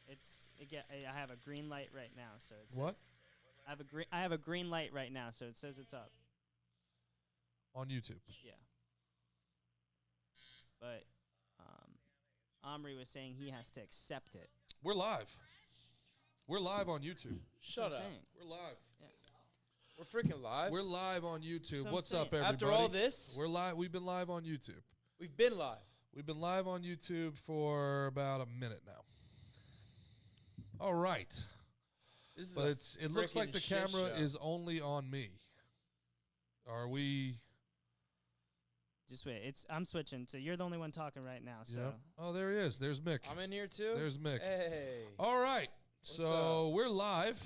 I have a green light right now, so it says, What? I have a green light right now, so it says it's up. On YouTube. Yeah. But Omri was saying he has to accept it. We're live. We're live on YouTube. Shut up. We're live. Yeah. We're freaking live. We're live on YouTube. So What's I'm up, saying. everybody? After all this? We're live. We've been live on YouTube. We've been live. We've been live on YouTube for about a minute now. All right. This is But it looks like the shit camera show. is only on me. Are we? Just wait. I'm switching. So you're the only one talking right now. So Yep. Oh, there he is. There's Mick. I'm in here too. There's Mick. Hey. All right. So up? we're live.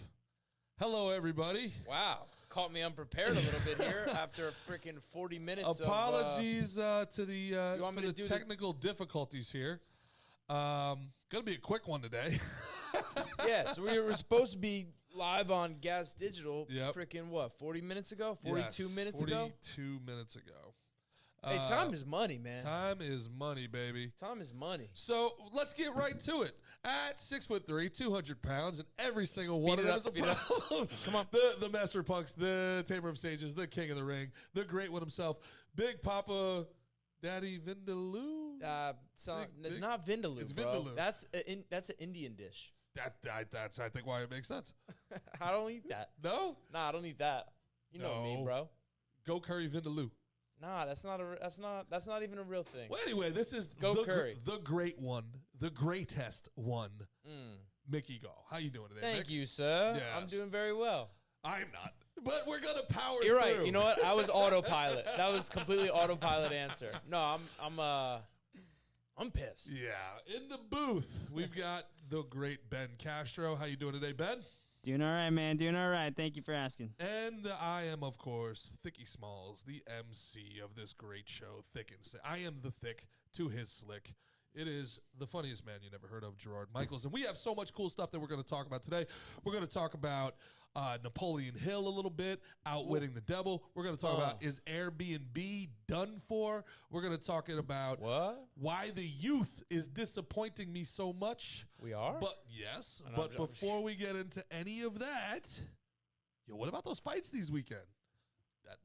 Hello, everybody. Wow. Caught me unprepared a little bit here after a freaking 40 minutes. Apologies to the want me for to the do technical difficulties here. Gonna be a quick one today. Yeah. So we were supposed to be live on Gas Digital. Yep. Freaking what? 40 minutes ago? 42 Yes, minutes ago? 42 minutes ago. Hey, time is money, man. Time is money, baby. Time is money. So let's get right to it. At 6'3", 200 pounds, and every single Speed one of it them up, is a speed it up. problem. Come on, the Master of Punks, the Tamer of Sages, the King of the Ring, the Great One himself, Big Papa, Daddy Vindaloo. It's not Vindaloo, It's bro. Vindaloo. That's an Indian dish. That's I think why it makes sense. I don't eat that. No, Nah, I don't eat that. You know me, No. bro. go curry Vindaloo. Nah, that's not even a real thing. Well, anyway, this is Go curry. the great one, the greatest one, Mickey Gall. How you doing today? Thank Mick? you, sir. Yes. I'm doing very well. I'm not, but we're gonna power You're through. right. You know what? I was autopilot. That was completely autopilot answer. No, I'm pissed. Yeah, in the booth we've got the great Ben Castro. How you doing today, Ben? doing all right, man. Doing all right. Thank you for asking. And I am, of course, Thicky Smalls, the MC of this great show, Thick and Slick. I am the thick to his slick. It is the funniest man you never heard of, Gerard Michaels. And we have so much cool stuff that we're going to talk about today. We're going to talk about Napoleon Hill a little bit, Outwitting the Devil. We're going to talk about, is Airbnb done for? We're going to talk about why the youth is disappointing me so much. We are? But yes, And but I'm- before we get into any of that, what about those fights this weekend?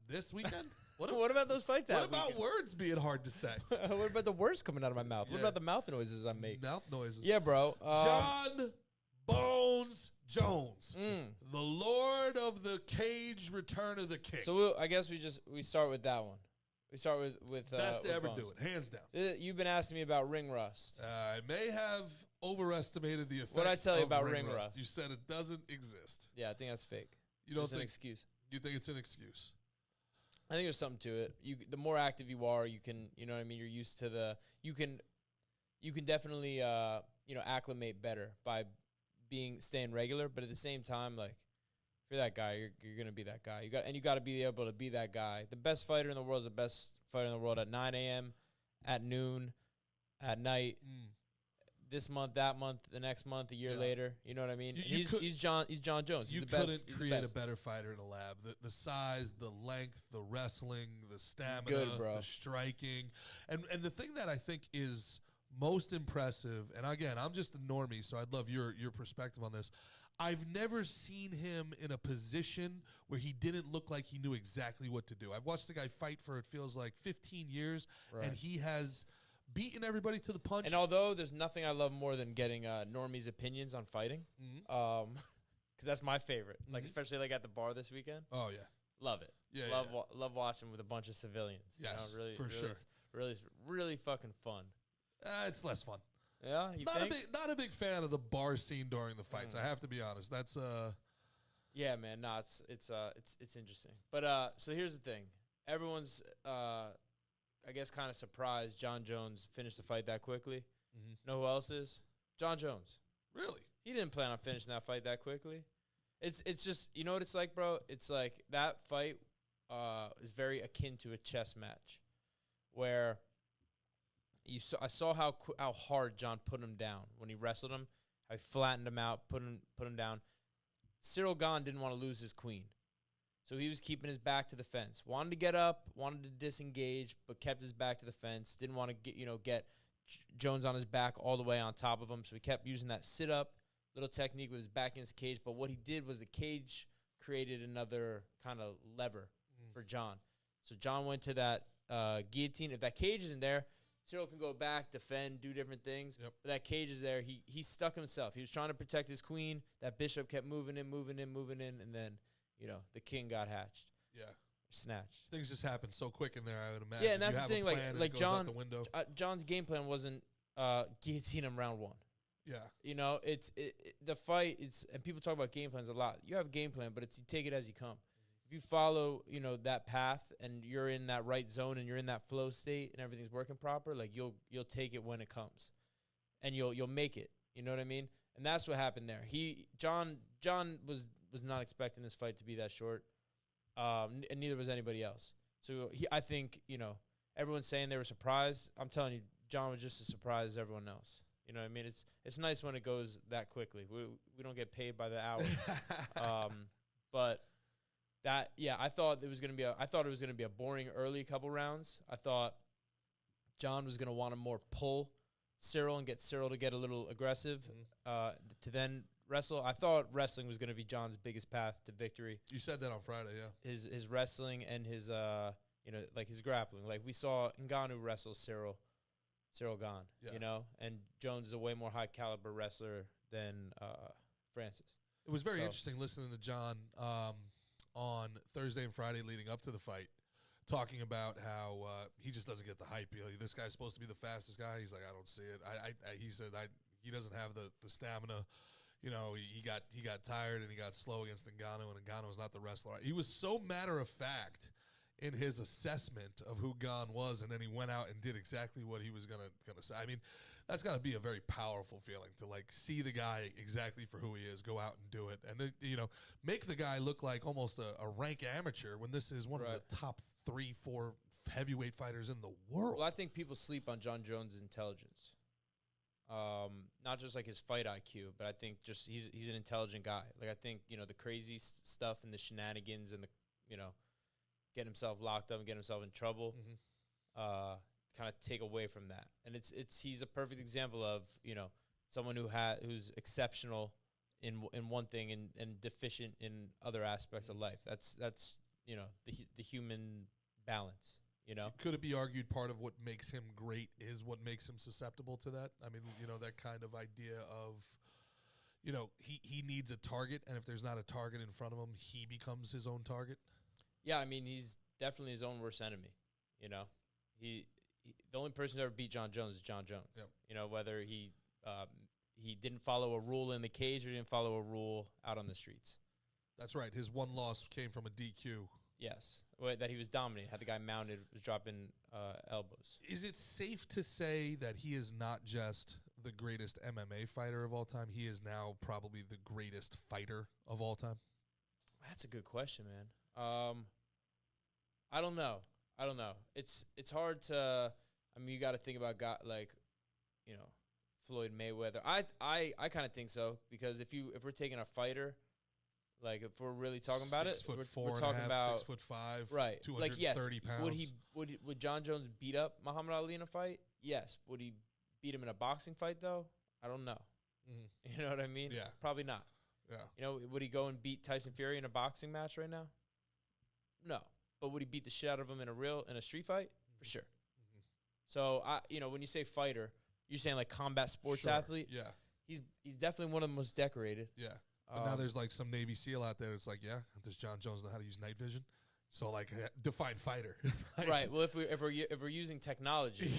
This weekend? What about those fights? What about words being hard to say? What about the words coming out of my mouth? What Yeah. about the mouth noises I make? Mouth noises. Yeah, bro. John Bones Jones, the Lord of the Cage, Return of the King. So I guess we start with that one. We start with best to with ever Bones. do it, hands down. You've been asking me about ring rust. I may have overestimated the effect. What'd I tell you of about ring rust? You said it doesn't exist. Yeah, I think that's fake. You don't It's an think? excuse. You think it's an excuse? I think there's something to it. The more active you are, you can, you know what I mean. You're used to you can definitely acclimate better by staying regular. But at the same time, like if you're that guy, you're gonna be that guy. You got to be able to be that guy. The best fighter in the world is the best fighter in the world at 9 a.m., at noon, at night. This month, that month, the next month, a year later. You know what I mean? He's John Jones. He's You the couldn't best. He's the create a best. better fighter in a lab. The size, the length, the wrestling, the stamina, good, bro. the striking. And the thing that I think is most impressive, and again, I'm just a normie, so I'd love your perspective on this. I've never seen him in a position where he didn't look like he knew exactly what to do. I've watched the guy fight for, it feels like, 15 years, and he has beaten everybody to the punch. And although there's nothing I love more than getting Normie's opinions on fighting, because that's my favorite. Like especially like at the bar this weekend. Oh yeah, love it. Yeah, love watching with a bunch of civilians. Yes, you know, for sure. Really fucking fun. It's less fun. Yeah, you think? Not a big fan of the bar scene during the fights. I have to be honest. That's Yeah, man. No, it's interesting. But so here's the thing. Everyone's I guess kind of surprised John Jones finished the fight that quickly. Know who else is? John Jones. really. He didn't plan on finishing that fight that quickly. It's just, you know what it's like, bro? It's like that fight is very akin to a chess match where I saw how hard John put him down when he wrestled him, how he flattened him out, put him down. Cyril Gahn didn't want to lose his queen. So he was keeping his back to the fence. Wanted to get up, wanted to disengage, but kept his back to the fence. Didn't want to get Jones on his back all the way on top of him. So he kept using that sit-up little technique with his back against the cage. But what he did was the cage created another kind of lever for John. So John went to that guillotine. If that cage isn't there, Cyril can go back, defend, do different things. Yep. But that cage is there. He stuck himself. He was trying to protect his queen. That bishop kept moving in, and then, the king got hatched. Yeah. Snatched. Things just happen so quick in there, I would imagine. Yeah, and that's the thing. Like John, out the window. John's game plan wasn't guillotine him round one. Yeah. It's the fight. And people talk about game plans a lot. You have a game plan, but you take it as you come. If you follow, that path and you're in that right zone and you're in that flow state and everything's working proper, like you'll take it when it comes, and you'll make it. You know what I mean? And that's what happened there. John was not expecting this fight to be that short, and neither was anybody else. So I think everyone's saying they were surprised. I'm telling you, John was just as surprised as everyone else. You know what I mean? It's nice when it goes that quickly. We don't get paid by the hour, but. I thought it was gonna be a boring early couple rounds. I thought John was gonna want to more pull Cyril and get Cyril to get a little aggressive, to then wrestle. I thought wrestling was gonna be John's biggest path to victory. You said that on Friday, yeah. His wrestling and his like his grappling. Like we saw Ngannou wrestle Cyril Gane, and Jones is a way more high caliber wrestler than Francis. It was very interesting listening to John on Thursday and Friday leading up to the fight, talking about how he just doesn't get the hype. This guy's supposed to be the fastest guy. He's like, I don't see it. He said he doesn't have the stamina. He got tired and he got slow against Ngannou, and Ngannou was not the wrestler. He was so matter of fact in his assessment of who Gane was, and then he went out and did exactly what he was gonna say. I mean, that's got to be a very powerful feeling to see the guy exactly for who he is, go out and do it, and make the guy look like almost a rank amateur when this is one of the top 3-4 heavyweight fighters in the world. Well, I think people sleep on John Jones' intelligence, not just like his fight IQ, but I think just he's an intelligent guy. Like I think the crazy stuff and the shenanigans and the getting himself locked up and getting himself in trouble. Kind of take away from that, and he's a perfect example of someone who's exceptional in one thing and deficient in other aspects of life. That's the human balance. Could it be argued part of what makes him great is what makes him susceptible to that? I mean, that kind of idea of he needs a target, and if there's not a target in front of him, he becomes his own target. Yeah, I mean he's definitely his own worst enemy. The only person who ever beat John Jones is John Jones. Yep. Whether he didn't follow a rule in the cage or didn't follow a rule out on the streets. That's right. His one loss came from a DQ. Yes, that he was dominating. Had the guy mounted, was dropping elbows. Is it safe to say that he is not just the greatest MMA fighter of all time? He is now probably the greatest fighter of all time? That's a good question, man. I don't know. It's hard to. I mean, you got to think about Floyd Mayweather. I kind of think so, because if we're taking a fighter, like if we're really talking about it, we're talking about 6'5", right? 230 pounds. Would John Jones beat up Muhammad Ali in a fight? Yes. Would he beat him in a boxing fight though? I don't know. You know what I mean? Yeah. Probably not. Yeah. Would he go and beat Tyson Fury in a boxing match right now? No. But would he beat the shit out of him in a street fight? For sure. So when you say fighter, you're saying like combat sports athlete. Yeah. He's definitely one of the most decorated. Yeah. But now there's some Navy SEAL out there. It's like, does John Jones know how to use night vision? So define fighter. Right. Well, if we're using technology,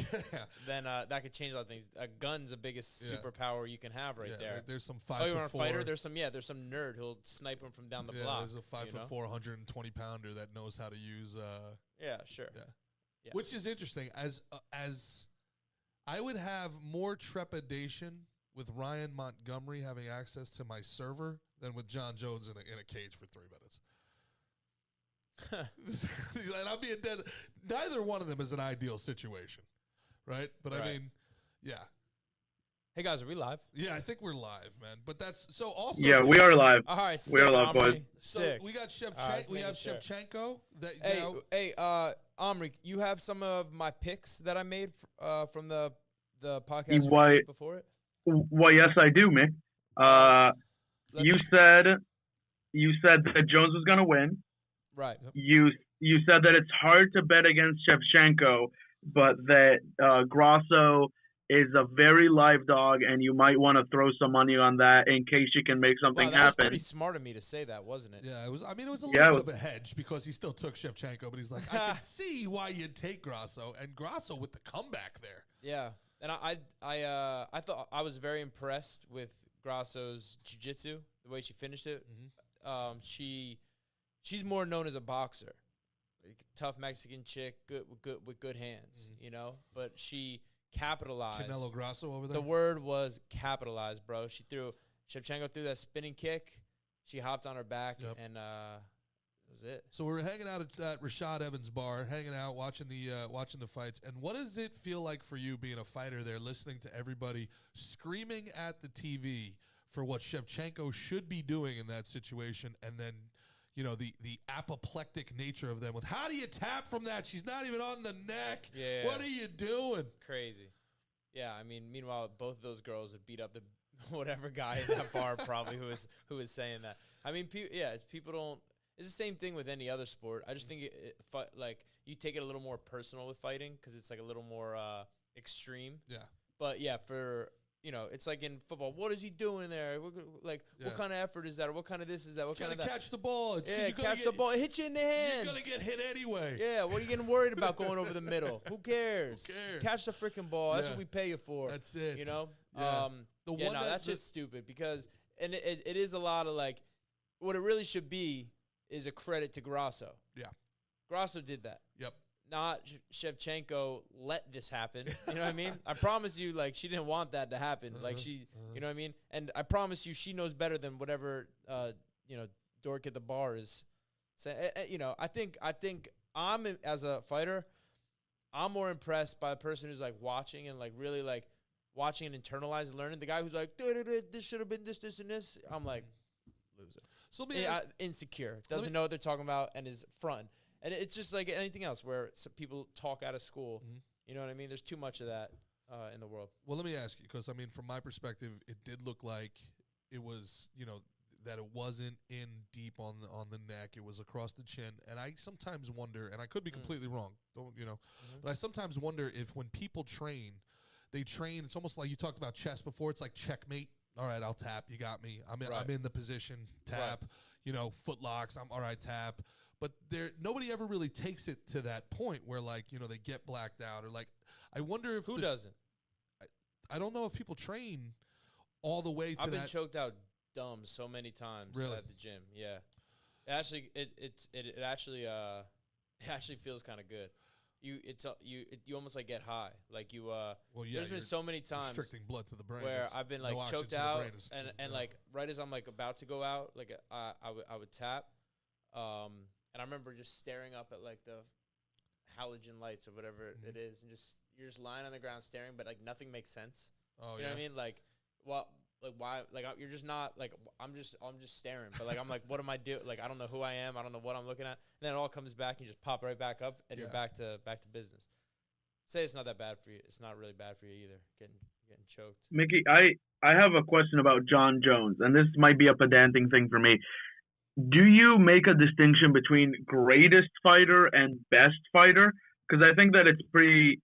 then that could change a lot of things. A gun's the biggest superpower you can have there. There's some 5'4". Oh, you want a fighter? There's some nerd who'll snipe him from down the block. There's a 5'4", 120 pounder that knows how to use. Sure. Yeah. Which is interesting. As I would have more trepidation with Ryan Montgomery having access to my server than with John Jones in a cage for 3 minutes. And I'm being dead. Neither one of them is an ideal situation, right? But I mean, yeah. Hey guys, are we live? Yeah, I think we're live, man. But that's so also. Yeah, we are live. All right, we are live, boys. So we got Shevchenko. Hey, Omri, you have some of my picks that I made from the podcast before it. Well, yes, I do, Mick. Uh, Let's, you said that Jones was gonna win. right. You said that it's hard to bet against Shevchenko, but that Grasso is a very live dog, and you might want to throw some money on that in case she can make something Wow, that was happen. pretty smart of me to say that, wasn't it? Yeah, it was. I mean, it was a little bit of a hedge because he still took Shevchenko, but he's like, I can see why you'd take Grasso, and Grasso with the comeback there. Yeah, and I thought I was very impressed with Grasso's jiu-jitsu, the way she finished it. Mm-hmm. She's more known as a boxer, like, tough Mexican chick, with good hands, you know. But she capitalized. Canelo Grasso over there. The word was capitalized, bro. Shevchenko threw that spinning kick. She hopped on her back, and that was it. So we're hanging out at Rashad Evans' bar, hanging out, watching the fights. And what does it feel like for you being a fighter there, listening to everybody screaming at the TV for what Shevchenko should be doing in that situation, and then, you know, the apoplectic nature of them with, how do you tap from that? She's not even on the neck. Yeah. What are you doing? Crazy. Yeah, I mean, meanwhile, both of those girls would beat up the whatever guy in that bar probably who was saying that. I mean, people don't. It's the same thing with any other sport. I just think like you take it a little more personal with fighting because it's like a little more extreme. Yeah. But yeah, for it's like in football. What is he doing there? What kind of effort is that? Or what kind of this is that? What kind of that? Catch the ball. Catch the ball. It hits you in the hands. You're gonna get hit anyway. Yeah. What are you getting worried about going over the middle? Who cares? Who cares? Catch the freaking ball. That's what we pay you for. That's it. You know. Yeah. That's just stupid because it is a lot of like what it really should be is a credit to Grasso. Yeah. Grasso did that. Yep. Not Shevchenko let this happen. You know what I mean? I promise you, like, she didn't want that to happen. Like, you know what I mean? And I promise you, she knows better than whatever, dork at the bar is saying. I think as a fighter, I'm more impressed by the person who's, like, watching and, like, really, like, watching and internalizing and learning. The guy who's like, this should have been this, and this. I'm like, loser. So insecure. Doesn't know what they're talking about and is front. And it's just like anything else where people talk out of school. Mm-hmm. You know what I mean? There's too much of that in the world. Well, let me ask you, because, I mean, from my perspective, it did look like it was, that it wasn't in deep on the neck. It was across the chin. And I sometimes wonder, and I could be completely wrong, but I sometimes wonder if when people train, it's almost like you talked about chess before. It's like checkmate. All right, I'll tap. You got me. I'm in the position. Tap. Right. Foot locks. I'm all right, tap. But nobody ever really takes it to that point where, like, they get blacked out or, like, I wonder if who doesn't. I don't know if people train all the way to that. I've been choked out dumb so many times at the gym. Yeah, it actually feels kind of good. You almost like get high. Like there's been so many times restricting blood to the brain where I've been like choked out and like right as I'm like about to go out, like I would tap. And I remember just staring up at like the halogen lights or whatever it is, and you're just lying on the ground staring, but like nothing makes sense. Oh, you know what I mean? Like, what? Like why? Like you're just not like I'm just staring, but like I'm like, what am I doing? Like I don't know who I am. I don't know what I'm looking at. And then it all comes back, and you just pop right back up, and you're back to business. Say it's not that bad for you. It's not really bad for you either. Getting choked. Mickey, I have a question about John Jones, and this might be a pedantic thing for me. Do you make a distinction between greatest fighter and best fighter? Because I think that it's pretty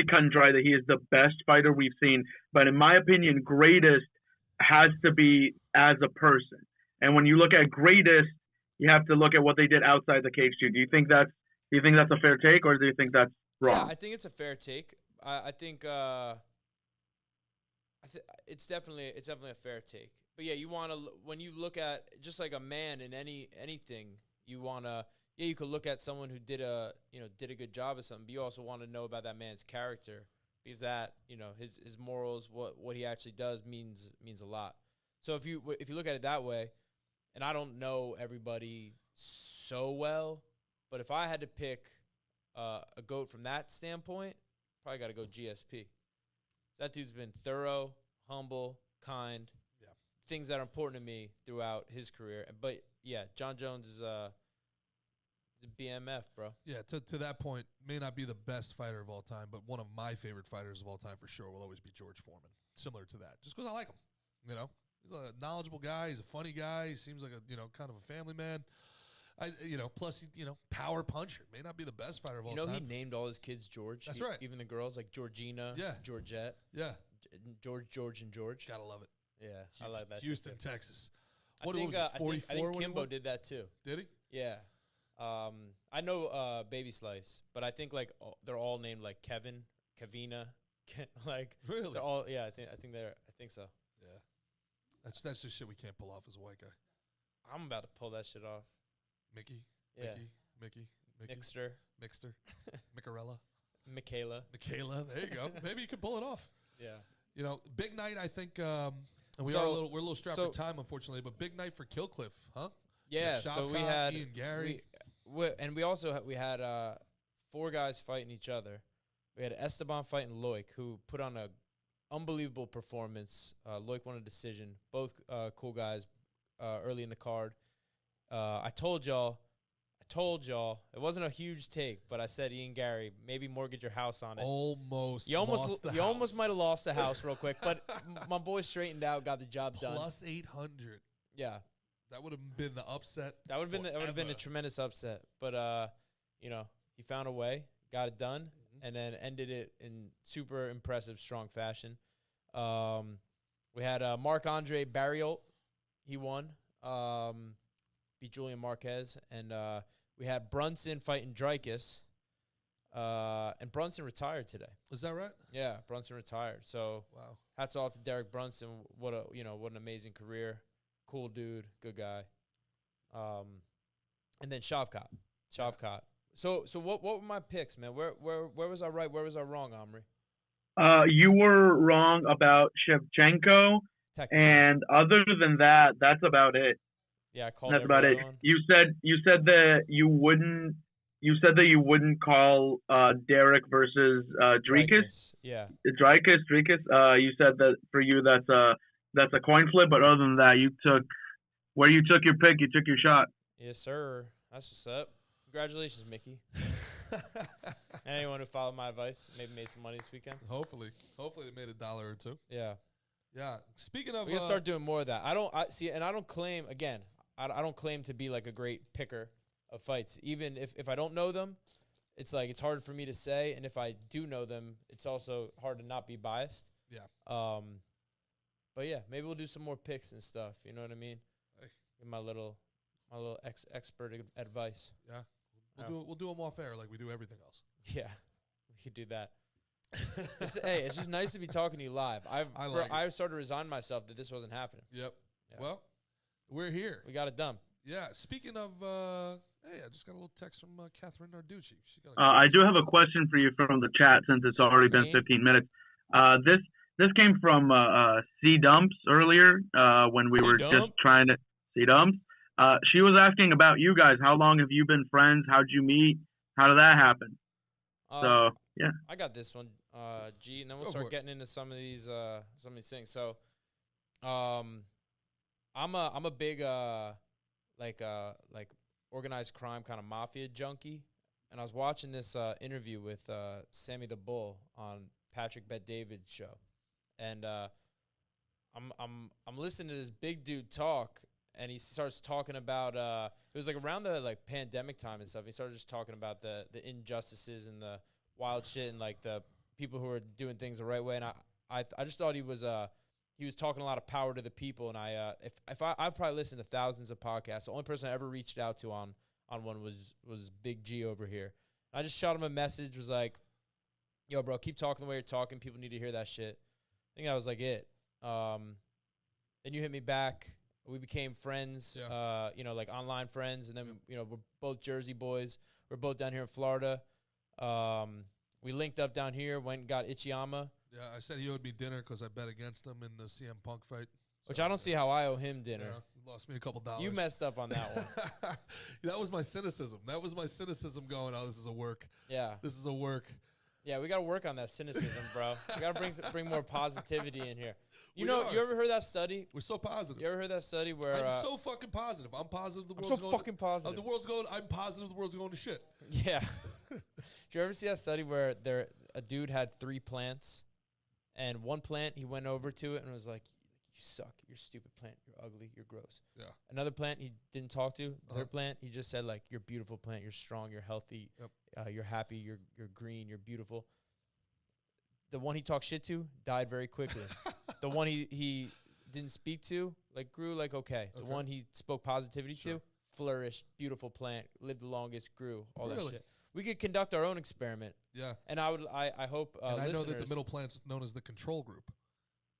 cut and dry that he is the best fighter we've seen. But in my opinion, greatest has to be as a person. And when you look at greatest, you have to look at what they did outside the cage too. Do you think that's a fair take, or do you think that's wrong? Yeah, I think it's a fair take. I think it's definitely a fair take. But yeah, you want to when you look at just like a man in anything, you want to you could look at someone who did a good job of something, but you also want to know about that man's character, because that his morals, what he actually does means a lot. So if you look at it that way, and I don't know everybody so well, but if I had to pick a GOAT from that standpoint, probably got to go GSP. That dude's been thorough, humble, kind. Things that are important to me throughout his career. But yeah, John Jones is a BMF, bro. Yeah, to that point, may not be the best fighter of all time, but one of my favorite fighters of all time for sure will always be George Foreman. Similar to that, just because I like him, He's a knowledgeable guy. He's a funny guy. He seems like a kind of a family man. Plus power puncher. May not be the best fighter of all time. He named all his kids George. That's right. Even the girls, like Georgina, Georgette. Yeah. George, and George. Gotta love it. Yeah, I like that. Houston, Texas. What was it, 44? I think Kimbo did that too. Did he? Yeah. I know Baby Slice, but I think like they're all named like Kevin, Kavina, like really. They're all I think so. Yeah. That's just shit we can't pull off as a white guy. I'm about to pull that shit off. Mickey. Yeah. Mickey. Mixter. Micarella. Michaela. There you go. Maybe you can pull it off. Yeah. Big night. I think. And we're a little strapped for time, unfortunately. But big night for Killcliff, huh? Yeah. So we had Ian Gary. And we also had 4 guys fighting each other. We had Esteban fighting Loic, who put on a unbelievable performance. Loic won a decision. Both cool guys early in the card. I told y'all, it wasn't a huge take, but I said Ian Gary, maybe mortgage your house on it. You almost might have lost the house real quick, but my boy straightened out, got the job done. Plus 800. Yeah. That would have been the upset. That would have been a tremendous upset, but he found a way, got it done, and then ended it in super impressive, strong fashion. We had Marc-Andre Barriault. He won. Beat Julian Marquez. And we had Brunson fighting Dricus. And Brunson retired today. Is that right? Yeah, Brunson retired. So wow. Hats off to Derek Brunson. What an amazing career. Cool dude, good guy. And then Shavkat. So what were my picks, man? Where was I right? Where was I wrong, Omri? You were wrong about Shevchenko, and other than that, that's about it. Yeah, I called. That's about it. You said that you wouldn't call Derek versus Dricus. Yeah. Dricus. You said that for you that's a coin flip, but other than that, you took your pick, you took your shot. Yes, sir. That's what's up. Congratulations, Mickey. Anyone who followed my advice maybe made some money this weekend. Hopefully they made $1 or $2. Yeah. Yeah. Speaking of, we gotta start doing more of that. I don't claim I don't claim to be like a great picker of fights. Even if I don't know them, it's like it's hard for me to say, and if I do know them, it's also hard to not be biased. Yeah. But yeah, maybe we'll do some more picks and stuff. You know what I mean? Hey. Give my little expert advice. Yeah. We'll do them off air like we do everything else. Yeah, we could do that. It's just nice to be talking to you live. I started to resign myself that this wasn't happening. Yep. Yeah. Well, we're here. We got it done. Yeah. Speaking of, hey, I just got a little text from Catherine Narducci. I do have a question for you from the chat since it's already been 15 minutes. This came from C Dumps earlier when we were just trying to C Dumps. She was asking about you guys. How long have you been friends? How'd you meet? How did that happen? So yeah, I got this one, G, and then we'll start getting into some of these things. So, I'm a big like organized crime kind of mafia junkie, and I was watching this interview with Sammy the Bull on Patrick Bet-David's show, and I'm listening to this big dude talk. And he starts talking about it was like around the like pandemic time and stuff. He started just talking about the injustices and the wild shit and like the people who are doing things the right way. And I just thought he was talking a lot of power to the people. And I've probably listened to thousands of podcasts. The only person I ever reached out to on one was Big G over here. I just shot him a message, was like, "Yo, bro, keep talking the way you're talking. People need to hear that shit." I think that was like it. Then you hit me back. We became friends, like online friends, and then we're both Jersey boys. We're both down here in Florida. We linked up down here, went and got Ichiyama. Yeah, I said he owed me dinner because I bet against him in the CM Punk fight. Which I don't see how I owe him dinner. Yeah, lost me a couple dollars. You messed up on that one. That was my cynicism. Going, oh, this is a work. Yeah. This is a work. Yeah, we got to work on that cynicism, bro. We got to bring more positivity in here. You ever heard that study? We're so positive. You ever heard that study where I'm so fucking positive. I'm positive the world's I'm so fucking positive. I'm positive the world's going to shit. Yeah. Did you ever see that study where a dude had 3 plants, and one plant he went over to it and was like, you suck. You're a stupid plant. You're ugly. You're gross. Yeah. Another plant he didn't talk to. Third plant, he just said, like, you're a beautiful plant. You're strong. You're healthy. Yep. You're happy. You're green. You're beautiful. The one he talked shit to died very quickly. The one he didn't speak to, like, grew like okay. The one he spoke positivity to flourished. Beautiful plant. Lived the longest. Grew. All that shit. We could conduct our own experiment. Yeah. And I hope and I know that the listeners- middle plant's known as the control group.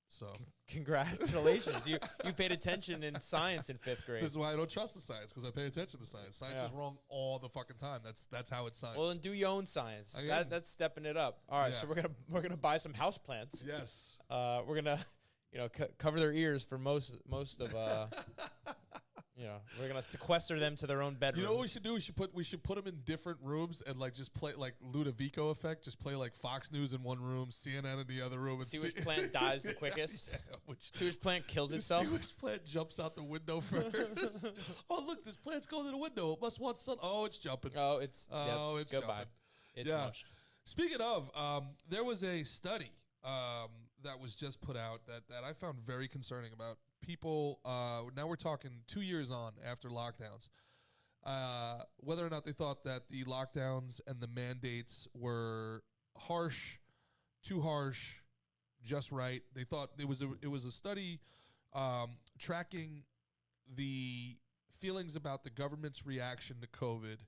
So Congratulations. You paid attention in science in 5th grade. this is why I don't trust the science, because I pay attention to science. Science is wrong all the fucking time. That's how it's science. Well, then do your own science. Again. That's stepping it up. All right, so we're gonna buy some house plants. Yes. We're gonna cover their ears for most of we're gonna sequester them to their own bedrooms. You know what we should do? We should put them in different rooms and like just play like Ludovico effect. Just play like Fox News in one room, CNN in the other room, and see which plant dies the quickest. See which plant kills itself. See which plant jumps out the window first. Oh, look, this plant's going to the window. It must want sun. Oh, it's jumping. It's goodbye. Jumping. It's mushed. Speaking of, there was a study that was just put out that I found very concerning about people. Now we're talking 2 years on after lockdowns. Whether or not they thought that the lockdowns and the mandates were harsh, too harsh, just right. They thought it was a study tracking the feelings about the government's reaction to COVID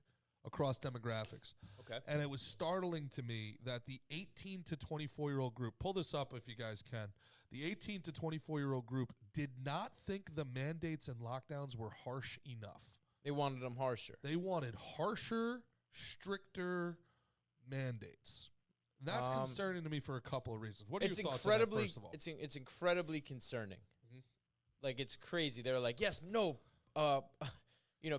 across demographics. Okay. And it was startling to me that the 18 to 24-year-old group, pull this up if you guys can, the 18 to 24-year-old group did not think the mandates and lockdowns were harsh enough. They wanted them harsher. They wanted harsher, stricter mandates. That's concerning to me for a couple of reasons. What are your thoughts on that, first of all? It's incredibly concerning. Mhm. Like, it's crazy. They're like, yes, no,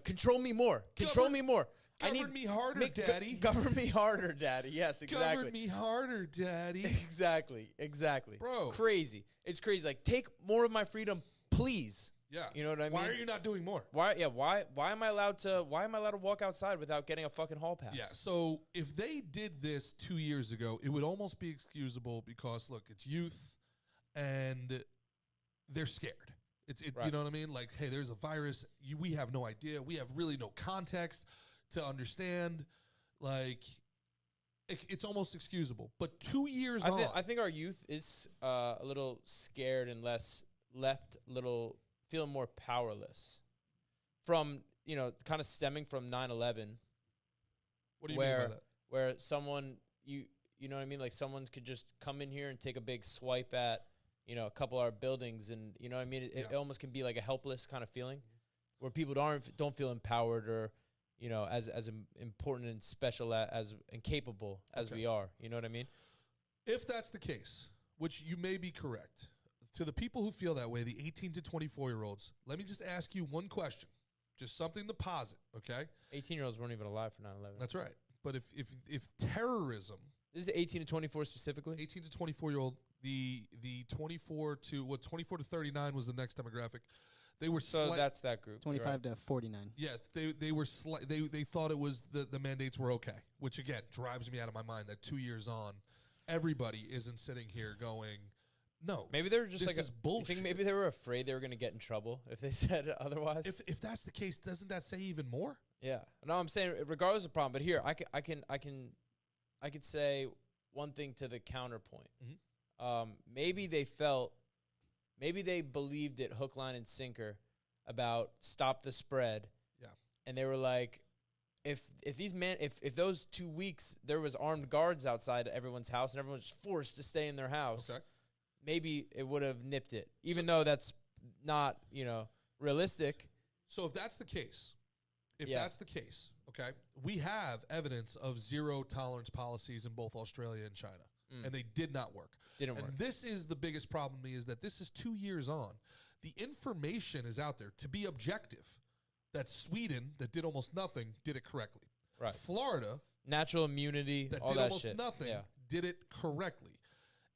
control me more. Control me more. Govern me harder, Daddy. Govern me harder, Daddy. Yes, exactly. Govern me harder, Daddy. Exactly. Bro. Crazy. It's crazy. Like, take more of my freedom, please. Yeah. You know what I mean? Why are you not doing more? Why am I allowed to walk outside without getting a fucking hall pass? Yeah, so if they did this 2 years ago, it would almost be excusable because, look, it's youth and they're scared. Right. You know what I mean? Like, hey, there's a virus. We have no idea. We have really no context to understand. Like, it's almost excusable. But 2 years on. I think our youth is a little scared and feeling more powerless from, kind of stemming from 9/11. What do you mean by that? Where someone, you know what I mean? Like, someone could just come in here and take a big swipe at, a couple of our buildings, and, you know what I mean? It almost can be like a helpless kind of feeling where people don't feel empowered or, as important and special and capable as we are. You know what I mean? If that's the case, which you may be correct, to the people who feel that way, the 18 to 24-year-olds, let me just ask you one question, just something to posit, okay? 18-year-olds weren't even alive for 9/11. That's right. But if terrorism, this is 18 to 24 specifically. 18 to 24-year-old, the 24 to 39 was the next demographic. They were that's that group. 25 to 49. Yeah, they were they thought it was the mandates were okay, which again drives me out of my mind that 2 years on, everybody isn't sitting here going, no. Maybe they were just this is bullshit. You think maybe they were afraid they were going to get in trouble if they said otherwise? If that's the case, doesn't that say even more? Yeah. No, I'm saying regardless of the problem, but here I could say one thing to the counterpoint. Mm-hmm. Maybe they believed it hook, line, and sinker about stop the spread. Yeah. And they were like, if those 2 weeks there was armed guards outside everyone's house and everyone was forced to stay in their house, maybe it would have nipped it. Even though that's not, realistic. So if that's the case, okay, we have evidence of zero tolerance policies in both Australia and China, and they did not work. Didn't work. And this is the biggest problem to me, is that this is 2 years on. The information is out there to be objective that Sweden, that did almost nothing, did it correctly. Right. Florida, natural immunity, that all did that almost shit. nothing, did it correctly.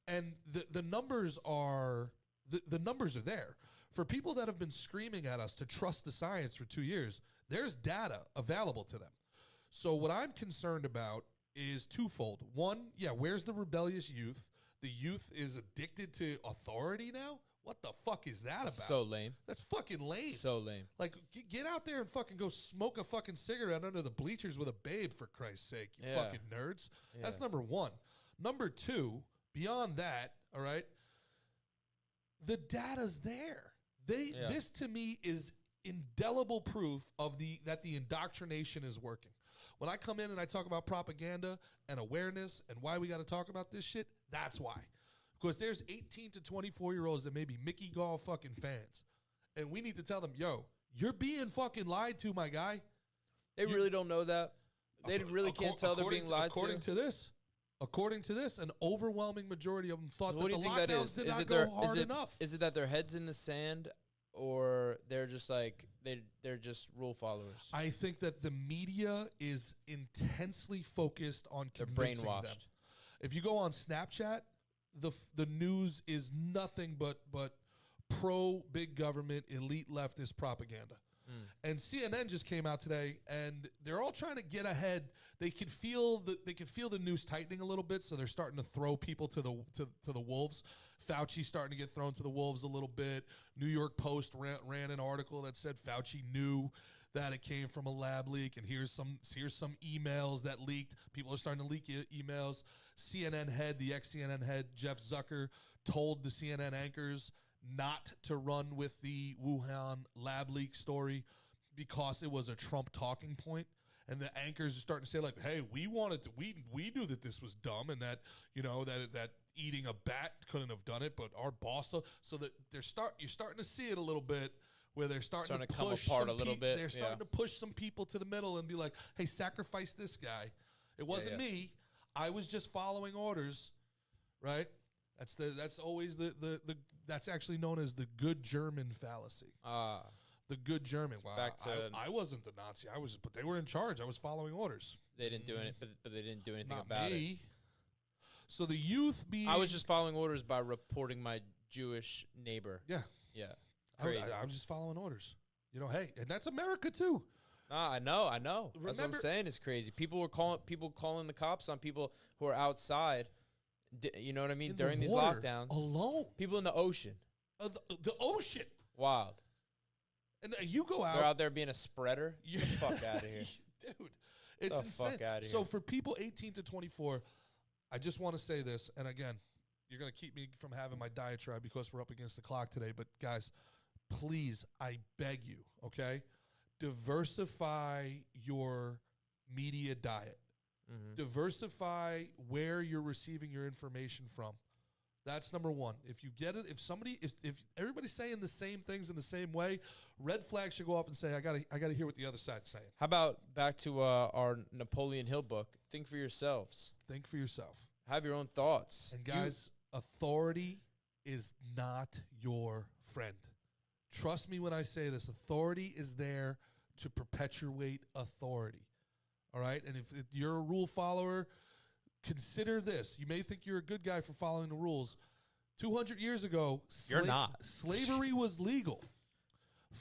And the numbers are the numbers are there. For people that have been screaming at us to trust the science for 2 years, there's data available to them. So what I'm concerned about is twofold. One, where's the rebellious youth? The youth is addicted to authority now. What the fuck is that about? So lame. That's fucking lame. So lame. Like, get out there and fucking go smoke a fucking cigarette under the bleachers with a babe, for Christ's sake, you Yeah. fucking nerds. Yeah. That's number one. Number two, beyond that, all right, the data's there. This to me is indelible proof of that the indoctrination is working. When I come in and I talk about propaganda and awareness and why we got to talk about this shit, that's why. Because there's 18 to 24-year-olds that may be Mickey Gall fucking fans. And we need to tell them, yo, you're being fucking lied to, my guy. They really don't know that. They really can't tell they're being lied to. According to this, an overwhelming majority of them thought So what that do the you think that lockdowns is? did Is not it go their- hard enough. Is it that their heads in the sand, or they're just like they're just rule followers? I think that the media is intensely focused on They're convincing brainwashed. them. If you go on Snapchat, the news is nothing but pro big government elite leftist propaganda. And CNN just came out today, and they're all trying to get ahead. They could feel the news tightening a little bit, so they're starting to throw people to the wolves. Fauci's starting to get thrown to the wolves a little bit. New York Post ran an article that said Fauci knew that it came from a lab leak, and here's some emails that leaked. People are starting to leak emails. The ex-CNN head, Jeff Zucker, told the CNN anchors not to run with the Wuhan lab leak story because it was a Trump talking point. And the anchors are starting to say, like, hey, we knew that this was dumb, and that, that eating a bat couldn't have done it, but our boss. So that you're starting to see it a little bit, where they're starting to come push apart a little bit. They're starting to push some people to the middle and be like, hey, sacrifice this guy. It wasn't me. I was just following orders, right? That's always that's actually known as the good German fallacy. The good German. Wow, back to I wasn't the Nazi. But they were in charge. I was following orders. they didn't do it, but they didn't do anything Not about me. it. So the youth being, I was just following orders by reporting my Jewish neighbor. yeah. Crazy. I was just following orders. Hey, and that's America too. I know. That's what I'm Remember- saying. Is crazy. People calling the cops on people who are outside. You know what I mean? In During the these water, lockdowns, alone, people in the ocean. The ocean, Wild. and you go out. They're out there being a spreader. Yeah. Get the fuck out of here. Dude, it's The insane. fuck outta So here. for people 18 to 24, I just want to say this, and again, you're going to keep me from having my diatribe because we're up against the clock today, but guys, please, I beg you, okay? Diversify your media diet. Mm-hmm. Diversify where you're receiving your information from. That's number one. If you get it, if everybody's saying the same things in the same way, red flags should go off and say, I gotta hear what the other side's saying. How about back to our Napoleon Hill book? Think for yourselves. Think for yourself. Have your own thoughts. And guys, authority is not your friend. Trust me when I say this. Authority is there to perpetuate authority. All right? And if you're a rule follower, consider this. You may think you're a good guy for following the rules. 200 years ago, You're not. Slavery was legal.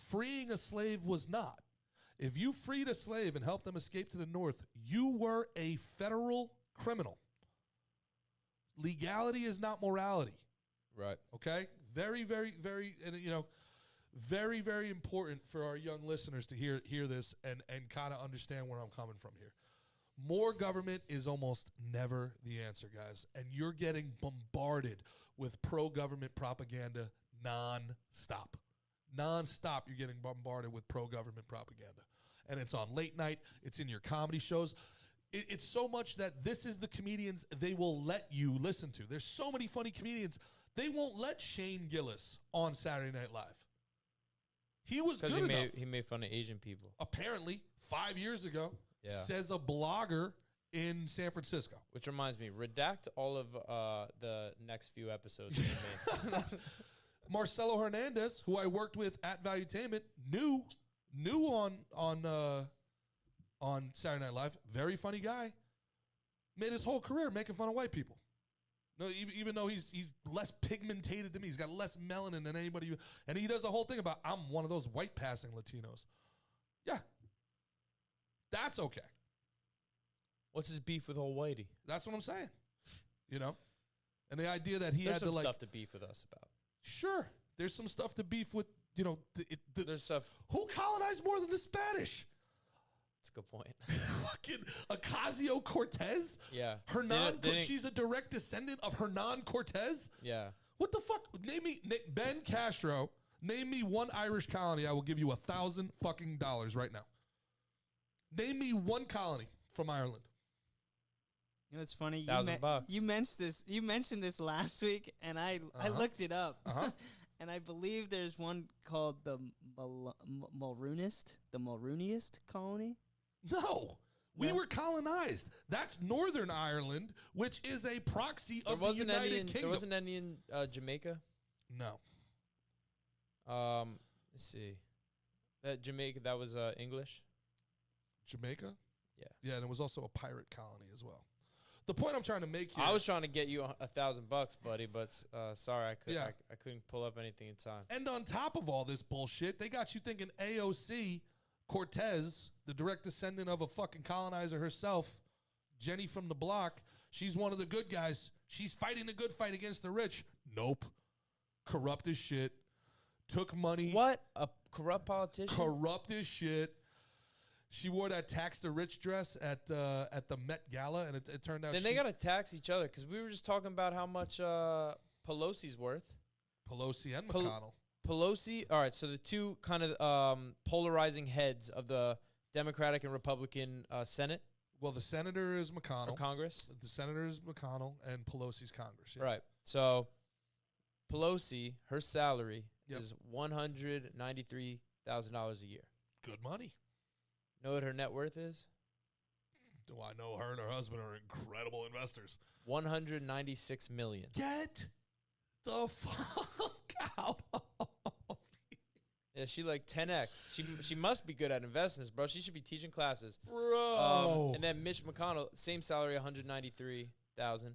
Freeing a slave was not. If you freed a slave and helped them escape to the north, you were a federal criminal. Legality is not morality. Right. Okay? Very, very, very, and very, very important for our young listeners to hear this and kind of understand where I'm coming from here. More government is almost never the answer, guys. And you're getting bombarded with pro-government propaganda non-stop. Non-stop, you're getting bombarded with pro-government propaganda. And it's on late night. It's in your comedy shows. It's so much that this is the comedians they will let you listen to. There's so many funny comedians. They won't let Shane Gillis on Saturday Night Live. He was good enough. He made fun of Asian people. Apparently, 5 years ago, Yeah. says a blogger in San Francisco. Which reminds me, redact all of the next few episodes that you made. Marcelo Hernandez, who I worked with at Valuetainment, knew on Saturday Night Live. Very funny guy. Made his whole career making fun of white people. No, even though he's less pigmented than me, he's got less melanin than anybody, and he does a whole thing about I'm one of those white passing Latinos. Yeah, that's okay. What's his beef with old Whitey? That's what I'm saying. And the idea that he There's had some to stuff to beef with us about. Sure, There's some stuff to beef with. There's stuff. Who colonized more than the Spanish? That's a good point. Fucking Ocasio-Cortez? Yeah. She's a direct descendant of Hernan Cortez? Yeah. What the fuck? Ben Castro. Name me one Irish colony. I will give you $1,000 fucking dollars right now. Name me one colony from Ireland. You know, it's funny. $1,000. You mentioned this last week, and I looked it up, and I believe there's one called the Mulroonist colony. No, we were colonized. That's Northern Ireland, which is a proxy of the United Kingdom. There wasn't any in Jamaica. No. Let's see. That Jamaica, that was English. Jamaica? Yeah. Yeah, and it was also a pirate colony as well. The point I'm trying to make here. I was trying to get you $1,000, buddy, but sorry, I couldn't pull up anything in time. And on top of all this bullshit, they got you thinking AOC Cortez, the direct descendant of a fucking colonizer herself, Jenny from the block, she's one of the good guys. She's fighting a good fight against the rich. Nope. Corrupt as shit. Took money. What? A corrupt politician? Corrupt as shit. She wore that tax the rich dress at the Met Gala, and it turned out. Then they got to tax each other because we were just talking about how much Pelosi's worth. Pelosi and McConnell. Pelosi. All right, so the two kind of polarizing heads of the Democratic and Republican Senate. Well, the senator is McConnell. Or Congress. The senator is McConnell, and Pelosi's Congress. Yeah. Right. So Pelosi, her salary is $193,000 a year. Good money. Know what her net worth is? Do I know her and her husband are incredible investors? $196 million. Get the fuck out of Yeah, she like 10x. She must be good at investments, bro. She should be teaching classes, bro. And then Mitch McConnell, same salary, $193,000, $54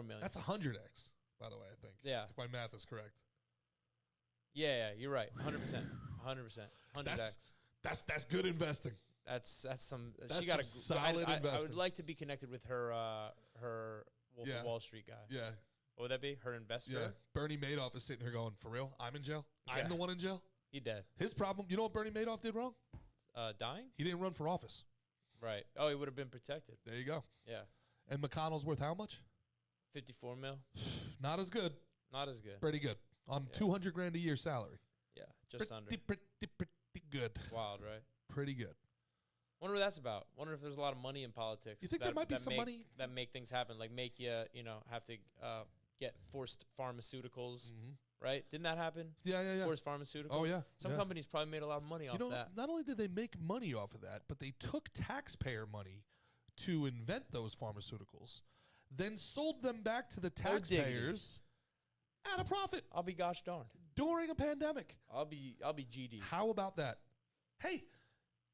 million. That's 100x, by the way. I think. Yeah, if my math is correct. Yeah, you're right. 100%. 100x. That's good investing. That's some. That's she got some a solid investing. I would like to be connected with her Wolf of Wall Street guy. Yeah. What would that be? Her investor? Yeah. Bernie Madoff is sitting here going, for real? I'm in jail? Yeah. I'm the one in jail? He dead. His problem, you know what Bernie Madoff did wrong? Dying? He didn't run for office. Right. Oh, he would have been protected. There you go. Yeah. And McConnell's worth how much? 54 mil. Not as good. Not as good. Pretty good. On $200,000 a year salary. Yeah, just under. Pretty good. Wild, right? Pretty good. Wonder what that's about. Wonder if there's a lot of money in politics. You think there might be some money that make things happen, like make you, have to get forced pharmaceuticals, right? Didn't that happen? Yeah. Forced pharmaceuticals. Oh yeah. Some companies probably made a lot of money off that. Not only did they make money off of that, but they took taxpayer money to invent those pharmaceuticals, then sold them back to the taxpayers at a profit. I'll be gosh darned. During a pandemic. I'll be GD. How about that? Hey,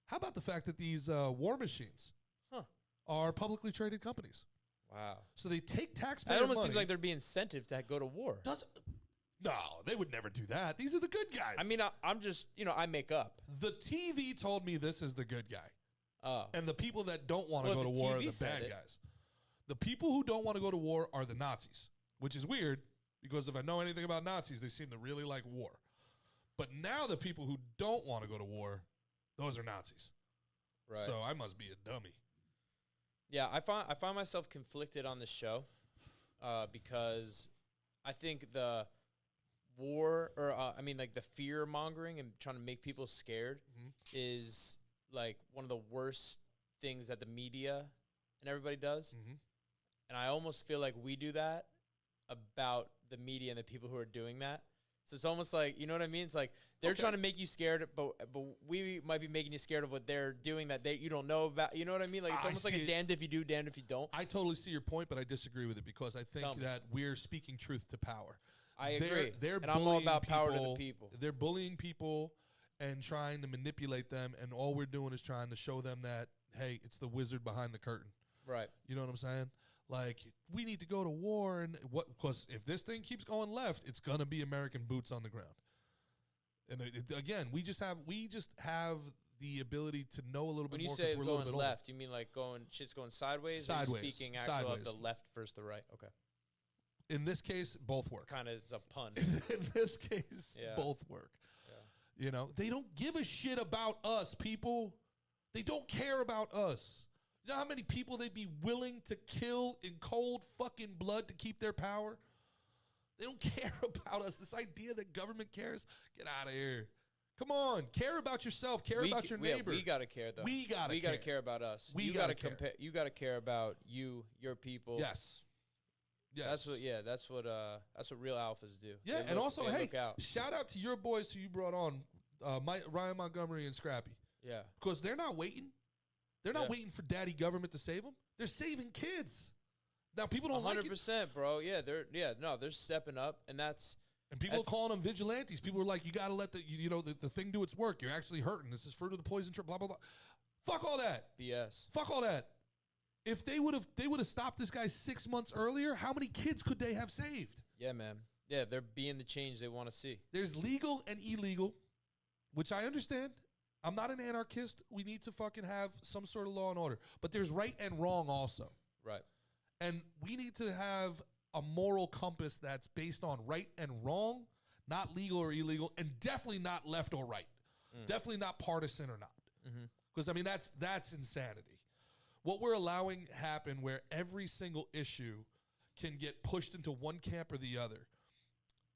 how about the fact that these war machines are publicly traded companies? Wow. So they take taxpayer money. It almost money. seems like there'd be incentive to go to war. No, they would never do that. These are the good guys. I mean, I'm just, I make up. The TV told me this is the good guy. Oh. And the people that don't want to go to war are the bad guys. The people who don't want to go to war are the Nazis, which is weird because if I know anything about Nazis, they seem to really like war. But now the people who don't want to go to war, those are Nazis. Right. So I must be a dummy. Yeah, I find myself conflicted on this show because I think the war, or like the fear mongering and trying to make people scared is like one of the worst things that the media and everybody does. And I almost feel like we do that about the media and the people who are doing that. So it's almost like, you know what I mean? It's like they're trying to make you scared, but we might be making you scared of what they're doing that you don't know about. You know what I mean? Like it's almost like a damned if you do, damned if you don't. I totally see your point, but I disagree with it because I think that we're speaking truth to power. I agree. And I'm all about power to the people. They're bullying people and trying to manipulate them, and all we're doing is trying to show them that, hey, it's the wizard behind the curtain. Right. You know what I'm saying? Like, we need to go to war, and because if this thing keeps going left, it's gonna be American boots on the ground. And again, we just have the ability to know a little bit more. When you say going left, older. you mean like shit's going sideways? Sideways. Or speaking actually of the left versus the right. Okay. In this case, both work. Kind of, it's a pun. In this case, Yeah. both work. Yeah. You know, they don't give a shit about us, people. They don't care about us. You know how many people they'd be willing to kill in cold fucking blood to keep their power? They don't care about us. This idea that government cares, get out of here. Come on, care about yourself. Care about your neighbor. We gotta care though. We gotta care about us. We you gotta care. You gotta care about you, your people. Yes. Yes. That's what real alphas do. Yeah, They and look- also, they hey, look out. shout out to your boys who you brought on, Ryan Montgomery and Scrappy. Yeah. Because they're not waiting. They're not Yeah. waiting for daddy government to save them. They're saving kids. Now, people don't like it. 100%, bro. Yeah, they're stepping up, and that's And people are calling them vigilantes. People are like, you got to let the thing do its work. You're actually hurting. This is fruit of the poison tree, blah, blah, blah. Fuck all that. BS. Fuck all that. If they would have stopped this guy 6 months earlier, how many kids could they have saved? Yeah, man. Yeah, they're being the change they want to see. There's legal and illegal, which I understand. I'm not an anarchist. We need to fucking have some sort of law and order. But there's right and wrong also. Right. And we need to have a moral compass that's based on right and wrong, not legal or illegal, and definitely not left or right. Definitely not partisan or not. Because, I mean, that's insanity. What we're allowing happen where every single issue can get pushed into one camp or the other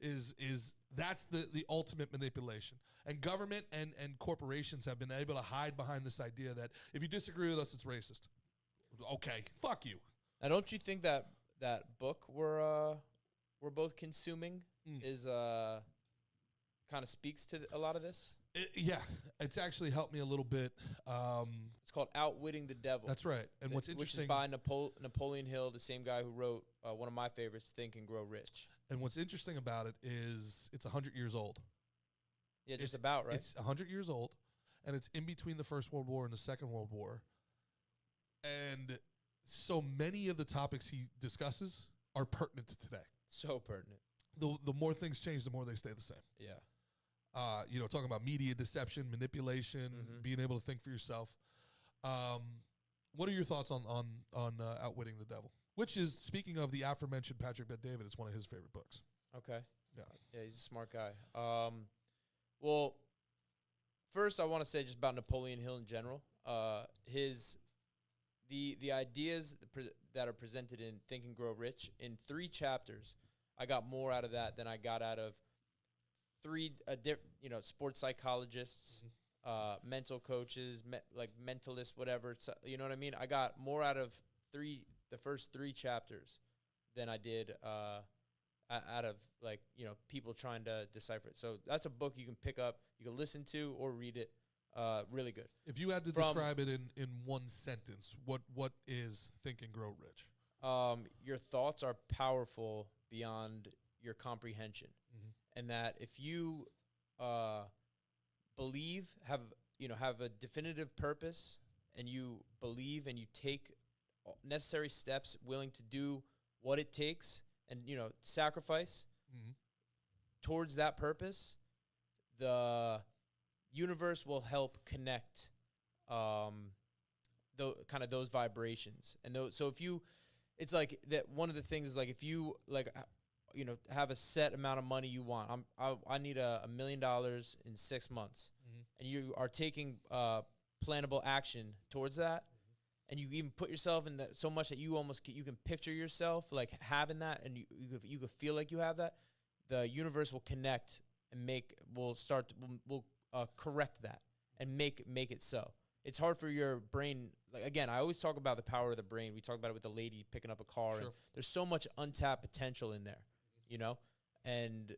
is that's the ultimate manipulation. And government and corporations have been able to hide behind this idea that if you disagree with us, it's racist. Okay, fuck you. Now, don't you think that book we're both consuming is kind of speaks to a lot of this? Yeah, it's actually helped me a little bit. It's called Outwitting the Devil. That's right. And what's which interesting, is by Napoleon Hill, the same guy who wrote one of my favorites, Think and Grow Rich. and what's interesting about it is it's 100 years old. Yeah, just about, right? It's 100 years old, and it's in between the First World War and the Second World War. And so many of the topics he discusses are pertinent to today. So pertinent. The more things change, the more they stay the same. Yeah. Talking about media deception, manipulation, being able to think for yourself. What are your thoughts on Outwitting the Devil? Which is, speaking of the aforementioned Patrick Bet-David, it's one of his favorite books. Okay. Yeah. Yeah, he's a smart guy. Well, first I want to say just about Napoleon Hill in general. The ideas that are presented in Think and Grow Rich in 3 chapters, I got more out of that than I got out of 3 sports psychologists, mental coaches, like mentalists, whatever. You know what I mean? I got more out of the first 3 chapters than I did out of people trying to decipher it. So that's a book you can pick up, you can listen to or read it. Really good. If you had to describe it in one sentence, what is Think and Grow Rich? Your thoughts are powerful beyond your comprehension, and that if you believe, have a definitive purpose, and you believe and you take necessary steps, willing to do what it takes, and sacrifice towards that purpose, the universe will help connect those vibrations. And so if you, it's like that, one of the things is like, if you have a set amount of money you want, I need $1 million in 6 months, and you are taking plannable action towards that, and you even put yourself in that so much that you can picture yourself like having that, and you could feel like you have that, the universe will connect and will correct that and make it so. It's hard for your brain. Like, again, I always talk about the power of the brain. We talk about it with the lady picking up a car. Sure. And there's so much untapped potential in there, and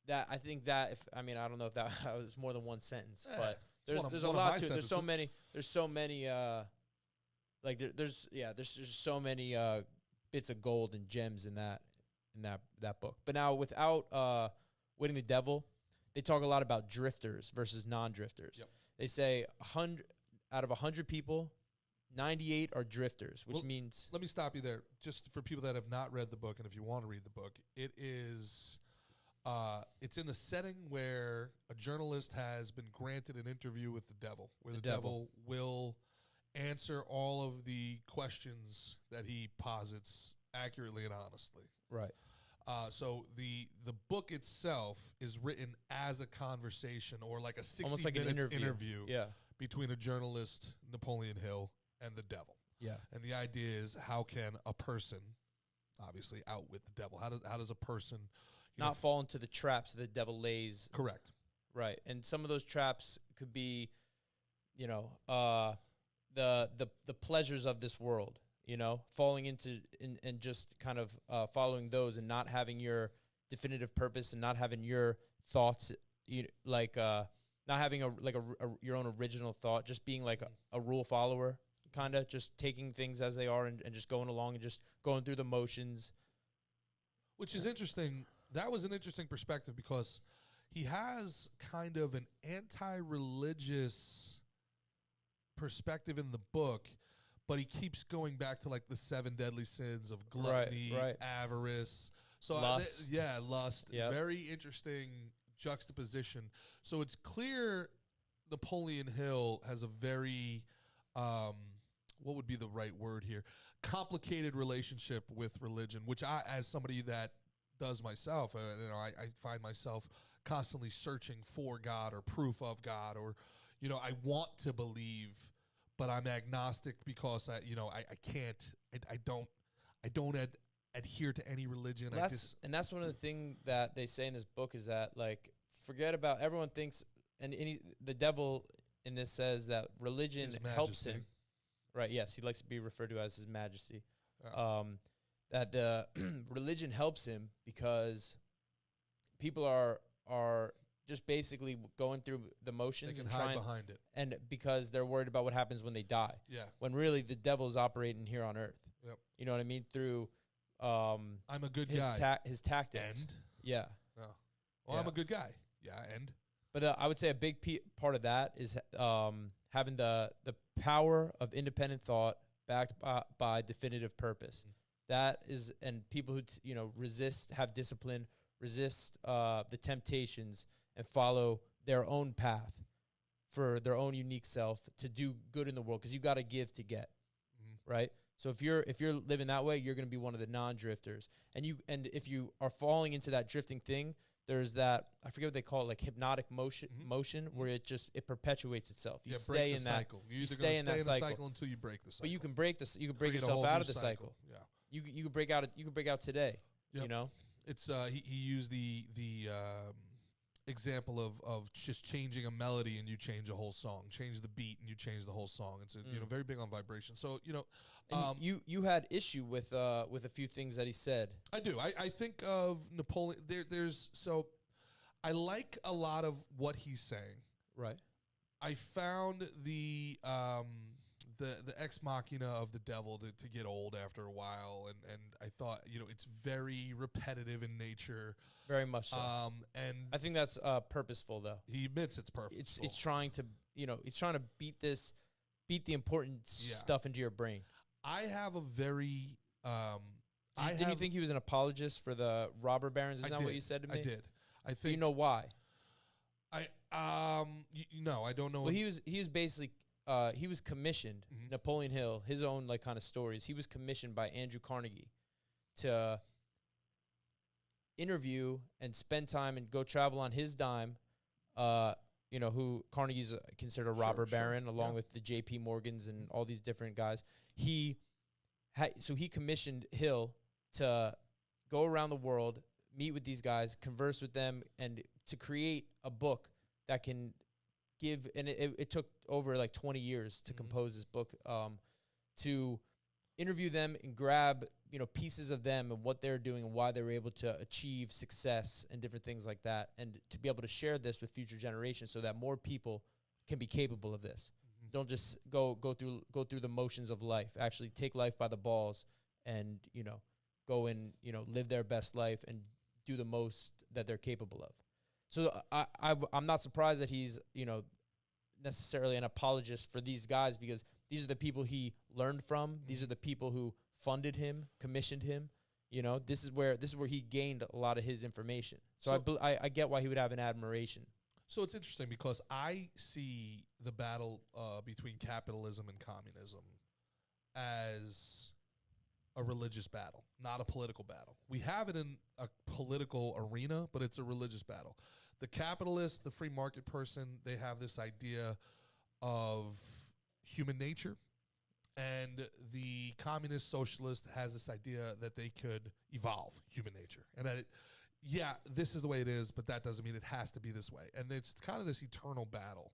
that I think that I don't know if that was more than one sentence, but there's a lot to it. There's so many there's so many bits of gold and gems in that book. But now without Winning the Devil, they talk a lot about drifters versus non-drifters. Yep. They say 100 out of 100 people, 98 are drifters, which means... Let me stop you there. Just for people that have not read the book, and if you want to read the book, it is... it's in the setting where a journalist has been granted an interview with the devil, where the devil will answer all of the questions that he posits accurately and honestly. Right. So the book itself is written as a conversation or like a 60 Almost like minutes an interview. Yeah. between a journalist, Napoleon Hill, and the devil. Yeah. And the idea is, how can a person, obviously, outwit the devil? How does a person not fall into the traps that the devil lays? Correct. Right. And some of those traps could be, the pleasures of this world, falling into and just kind of following those and not having your definitive purpose and not having your thoughts, not having your own original thought, just being like a rule follower, kind of just taking things as they are and just going along and just going through the motions. Which is interesting. That was an interesting perspective because he has kind of an anti-religious perspective in the book, but he keeps going back to like the 7 deadly sins of gluttony, avarice, lust. Lust. Yep. Very interesting juxtaposition. So it's clear Napoleon Hill has a very, what would be the right word here? Complicated relationship with religion, which I, as somebody that does myself, I find myself constantly searching for God or proof of God, or I want to believe, but I'm agnostic because I don't adhere to any religion. And that's one of the things that they say in this book is that, like, forget about, everyone thinks, and the devil in this says that religion helps him. Right, yes, he likes to be referred to as His Majesty. Oh. That religion helps him because people are just basically going through the motions. They can and hide behind it. And because they're worried about what happens when they die. Yeah. When really the devil's operating here on earth. Yep. You know what I mean? Through I'm a good guy. His tactics. And? Yeah. Oh. Well, yeah. I'm a good guy. Yeah, and? But I would say a big part of that is having the power of independent thought backed by definitive purpose. That is, and people who resist, have discipline, resist the temptations, and follow their own path for their own unique self to do good in the world, because you got to give to get, right? So if you're living that way, you're going to be one of the non-drifters, and if you are falling into that drifting thing, there's that, I forget what they call it, like hypnotic motion, where it perpetuates itself. You stay in that cycle. You stay in that cycle until you break the cycle. But you can break this. You can break yourself out of the cycle. Yeah. You can break out. You can break out today. Yep. It's he used the example of just changing a melody and you change a whole song. Change the beat and you change the whole song. It's very big on vibration. So you had issue with a few things that he said. I do. I think of Napoleon. So I like a lot of what he's saying. Right. I found the ex machina of the devil to get old after a while, and I thought it's very repetitive in nature. Very much so. And I think that's purposeful, though. He admits it's purposeful. It's trying to beat the important stuff into your brain. I have a very Did you think he was an apologist for the robber barons? Isn't that what you said to me? I did. I think. Do you know why? No, I don't know. Well, he was basically he was commissioned. Napoleon Hill, his own kind of stories. He was commissioned by Andrew Carnegie to interview and spend time and go travel on his dime. Who Carnegie's considered a robber baron, along with the J.P. Morgans and all these different guys. So he commissioned Hill to go around the world, meet with these guys, converse with them, and to create a book that can give. And it took over 20 years to compose this book, to interview them and grab pieces of them and what they're doing and why they were able to achieve success and different things like that, and to be able to share this with future generations so that more people can be capable of this. Don't just go through the motions of life. Actually take life by the balls and go and live their best life and do the most that they're capable of. So I'm not surprised that he's necessarily an apologist for these guys, because these are the people he learned from. These are the people who funded him, commissioned him. This is where he gained a lot of his information. So I get why he would have an admiration. So it's interesting because I see the battle between capitalism and communism as a religious battle, not a political battle. We have it in a political arena, but it's a religious battle. The capitalist, the free market person, they have this idea of human nature, and the communist socialist has this idea that they could evolve human nature, and that this is the way it is, but that doesn't mean it has to be this way. And it's kind of this eternal battle,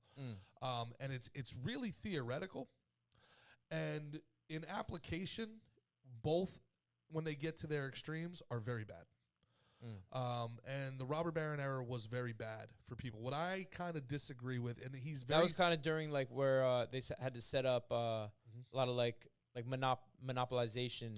and it's really theoretical, and in application, both when they get to their extremes are very bad. And the robber baron era was very bad for people. What I kind of disagree with, and that was kind of during like where they had to set up a lot of like monopolization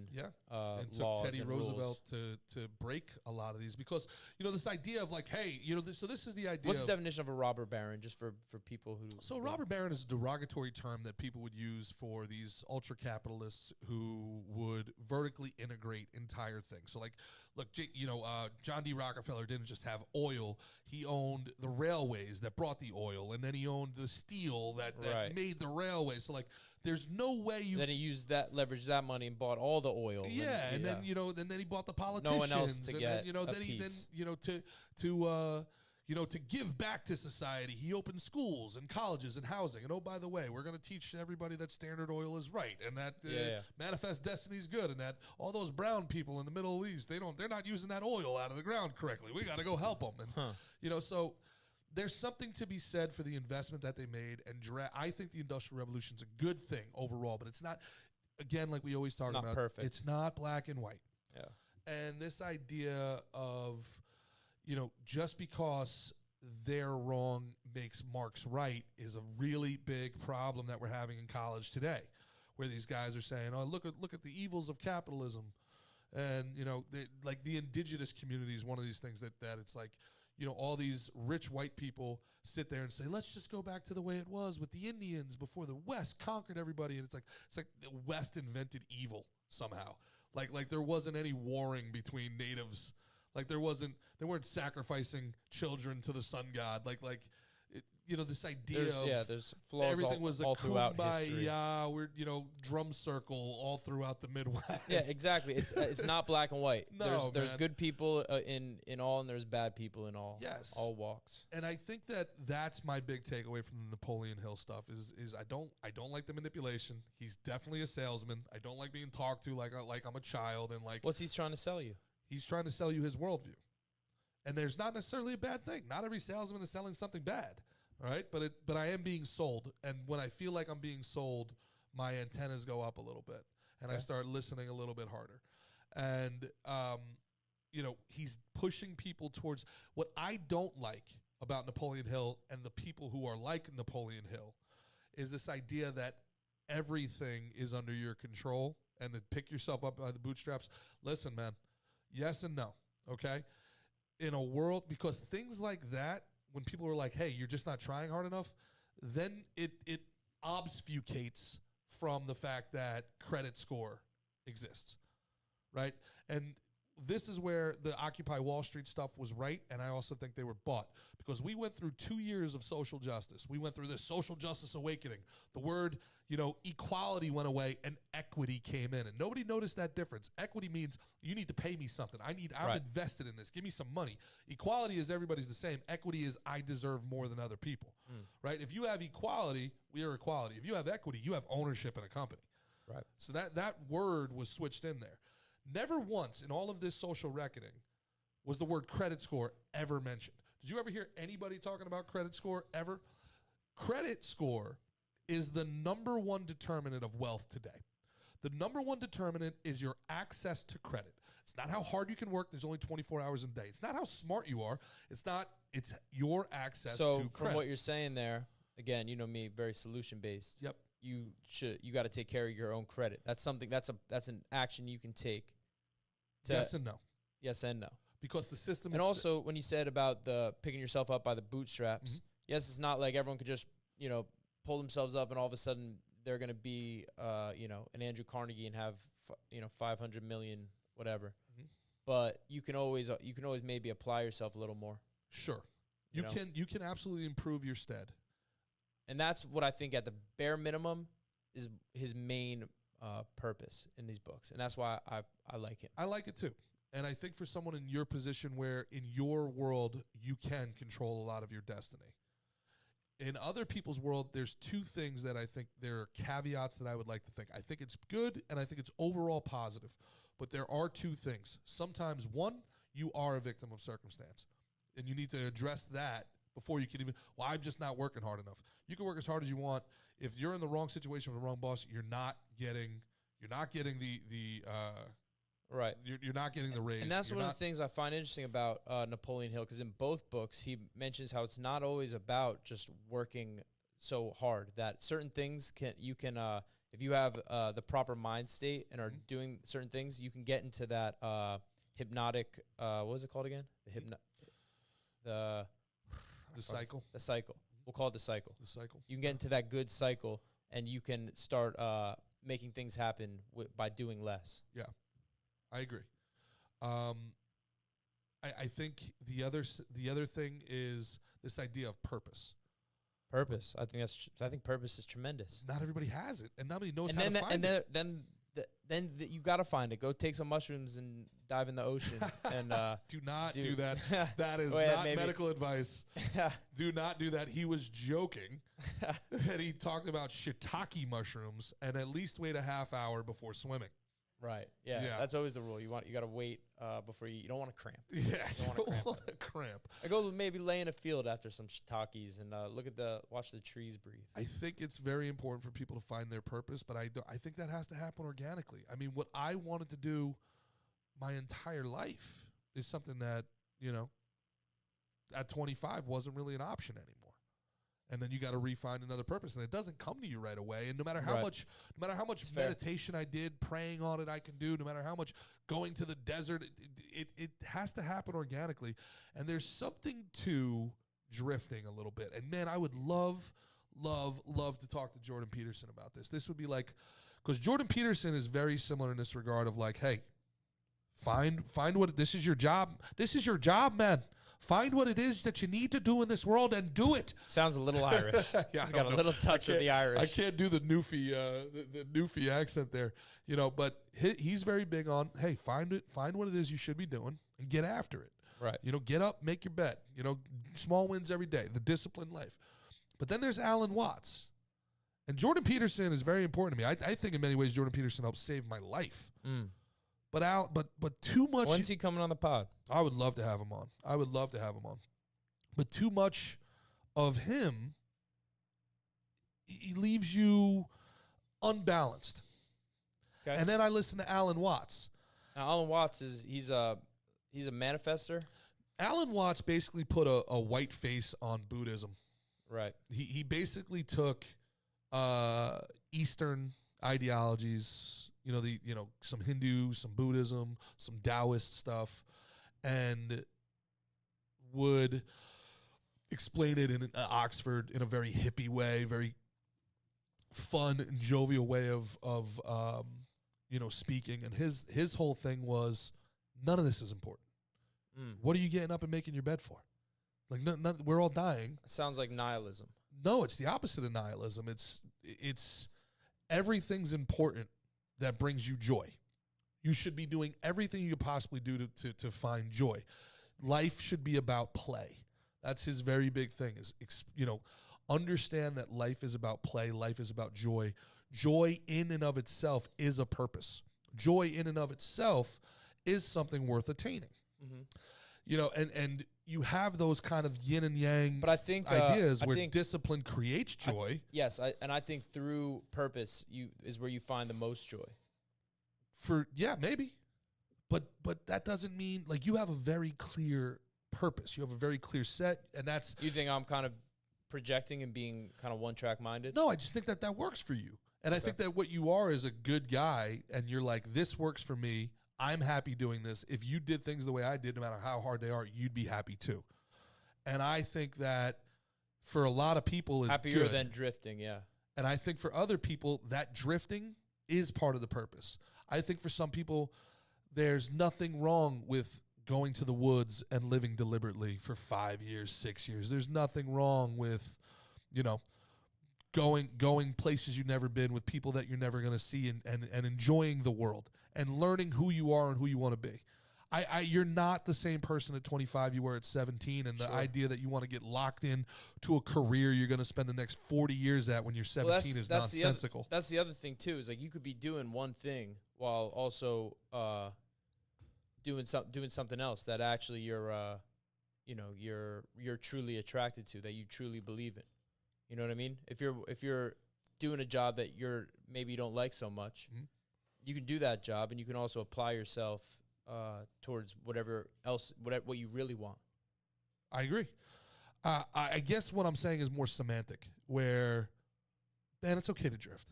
and took laws Teddy and Roosevelt rules. to break a lot of these, because this idea of like, hey, so this is the idea. What's the definition of a robber baron, just for people who? So a robber baron is a derogatory term that people would use for these ultra capitalists who would vertically integrate entire things. So like, look, John D. Rockefeller didn't just have oil; he owned the railways that brought the oil, and then he owned the steel that made the railways. So like, there's no way you. Then he leveraged that money and bought all the oil. And then he bought the politicians. No one else to get to give back to society, he opened schools and colleges and housing. And oh, by the way, we're going to teach everybody that Standard Oil is right, and that Manifest Destiny is good, and that all those brown people in the Middle East, they're not using that oil out of the ground correctly. We got to go help them. And so there's something to be said for the investment that they made, and I think the Industrial Revolution is a good thing overall, but it's not. Again, like we always talk about, perfect. It's not black and white. Yeah. And this idea of, just because they're wrong makes Marx right is a really big problem that we're having in college today, where these guys are saying, "Oh, look at the evils of capitalism," and like the indigenous community is one of these things that it's like, all these rich white people sit there and say, let's just go back to the way it was with the Indians before the West conquered everybody. And it's like the West invented evil somehow. Like there wasn't any warring between natives. Like they weren't sacrificing children to the sun god. This idea there's flaws everything was all a throughout history. we're drum circle all throughout the Midwest. Yeah, exactly. It's not black and white. No, there's good people in all, and there's bad people in all. Yes, all walks. And I think that's my big takeaway from the Napoleon Hill stuff is I don't like the manipulation. He's definitely a salesman. I don't like being talked to like I'm a child, and like what's he trying to sell you? He's trying to sell you his worldview, and there's not necessarily a bad thing. Not every salesman is selling something bad. All right, but I am being sold, and when I feel like I'm being sold, my antennas go up a little bit, and I start listening a little bit harder. And he's pushing people towards what I don't like about Napoleon Hill and the people who are like Napoleon Hill is this idea that everything is under your control and to pick yourself up by the bootstraps. Listen, man, yes and no, okay? In a world, because things like that, when people are like, hey, you're just not trying hard enough, then it obfuscates from the fact that credit score exists, right? And this is where the Occupy Wall Street stuff was right, and I also think they were bought, because we went through 2 years of social justice. We went through this social justice awakening. The word, equality went away and equity came in, and nobody noticed that difference. Equity means you need to pay me something. I'm invested in this. Give me some money. Equality is everybody's the same. Equity is I deserve more than other people, right? If you have equality, we are equality. If you have equity, you have ownership in a company. Right. So that word was switched in there. Never once in all of this social reckoning was the word credit score ever mentioned. Did you ever hear anybody talking about credit score ever? Credit score is the number one determinant of wealth today. The number one determinant is your access to credit. It's not how hard you can work. There's only 24 hours in a day. It's not how smart you are. It's your access to credit. So from what you're saying there, again, you know me, very solution-based. Yep. You got to take care of your own credit. That's an action you can take. Yes and no. Yes and no. Because the system and also when you said about the picking yourself up by the bootstraps, yes, it's not like everyone could just, pull themselves up and all of a sudden they're going to be, an Andrew Carnegie and have, 500 million, whatever. But you can always maybe apply yourself a little more. Sure. You can absolutely improve your stead. And that's what I think at the bare minimum is his main purpose in these books, and that's why I like it. I like it too. And I think for someone in your position where in your world you can control a lot of your destiny. In other people's world, there's two things that I think there are caveats that I would like to think. I think it's good and I think it's overall positive. But there are two things. Sometimes, one, you are a victim of circumstance. And you need to address that before you can even, well, I'm just not working hard enough. You can work as hard as you want. If you're in the wrong situation with the wrong boss, you're not getting the Right. You're not getting the raise. And that's one of the things I find interesting about Napoleon Hill, because in both books he mentions how it's not always about just working so hard, that certain things if you have the proper mind state and are doing certain things, you can get into that hypnotic, what was it called again? The cycle. The cycle. We'll call it the cycle. The cycle. You can get into that good cycle, and you can start making things happen by doing less. Yeah. I agree. I think the other thing is this idea of purpose. Purpose. I think purpose is tremendous. Not everybody has it, and nobody knows and how then to find it. Then you gotta find it. Go take some mushrooms and dive in the ocean. And do not do that. That is not medical advice. Do not do that. He was joking, and he talked about shiitake mushrooms, and at least wait a half hour before swimming. Right. Yeah. That's always the rule. You got to wait before you don't want to cramp. Yeah. You don't want to cramp. I go maybe lay in a field after some shiitakes and watch the trees breathe. I think it's very important for people to find their purpose, but I think that has to happen organically. I mean, what I wanted to do my entire life is something that, at 25 wasn't really an option anymore. And then you got to refine another purpose, and it doesn't come to you right away. And no matter how much meditation I did, praying on it, I can do. No matter how much going to the desert, it has to happen organically. And there's something to drifting a little bit. And man, I would love to talk to Jordan Peterson about this. This would be like, because Jordan Peterson is very similar in this regard of like, hey, find what this is your job. This is your job, man. Find what it is that you need to do in this world and do it. Sounds a little Irish. Yeah, he's got a little touch of the Irish. I can't do the Newfie, the Newfie accent there, but he's very big on, hey, find what it is you should be doing and get after it. Right. Get up, make your bet. Small wins every day, the disciplined life. But then there's Alan Watts. And Jordan Peterson is very important to me. I think in many ways Jordan Peterson helped save my life. Mm. But too much. When's he coming on the pod? I would love to have him on. But too much of him, he leaves you unbalanced. Okay. And then I listen to Alan Watts. Now, Alan Watts he's a manifester. Alan Watts basically put a white face on Buddhism. Right. He basically took Eastern ideologies, some Hindu, some Buddhism, some Taoist stuff, and would explain it in Oxford in a very hippie way, very fun and jovial way of speaking. And his whole thing was, none of this is important. Mm. What are you getting up and making your bed for? Like, we're all dying. Sounds like nihilism. No, it's the opposite of nihilism. It's everything's important that brings you joy. You should be doing everything you could possibly do to find joy. Life should be about play. That's his very big thing is, understand that life is about play. Life is about joy. Joy in and of itself is a purpose. Joy in and of itself is something worth attaining. Mm-hmm. And you have those kind of yin and yang ideas where discipline creates joy. I think through purpose is where you find the most joy. Maybe. But that doesn't mean, like, you have a very clear purpose. You have a very clear set, and that's... You think I'm kind of projecting and being kind of one-track minded? No, I just think that works for you. And I think that what you are is a good guy, and you're like, this works for me. I'm happy doing this. If you did things the way I did, no matter how hard they are, you'd be happy too. And I think that for a lot of people is happier good. Than drifting, yeah. And I think for other people, that drifting is part of the purpose. I think for some people, there's nothing wrong with going to the woods and living deliberately for 5 years, 6 years. There's nothing wrong with, going places you've never been with people that you're never going to see, and enjoying the world and learning who you are and who you want to be. You're not the same person at 25 you were at 17, and the idea that you want to get locked in to a career you're going to spend the next 40 years at when you're 17 is nonsensical. That's the other thing too. Is like you could be doing one thing while also doing something else that actually you're truly attracted to, that you truly believe in. You know what I mean? If you're doing a job that maybe you don't like so much, you can do that job, and you can also apply yourself towards what you really want. I agree. I guess what I'm saying is more semantic, where, man, it's okay to drift.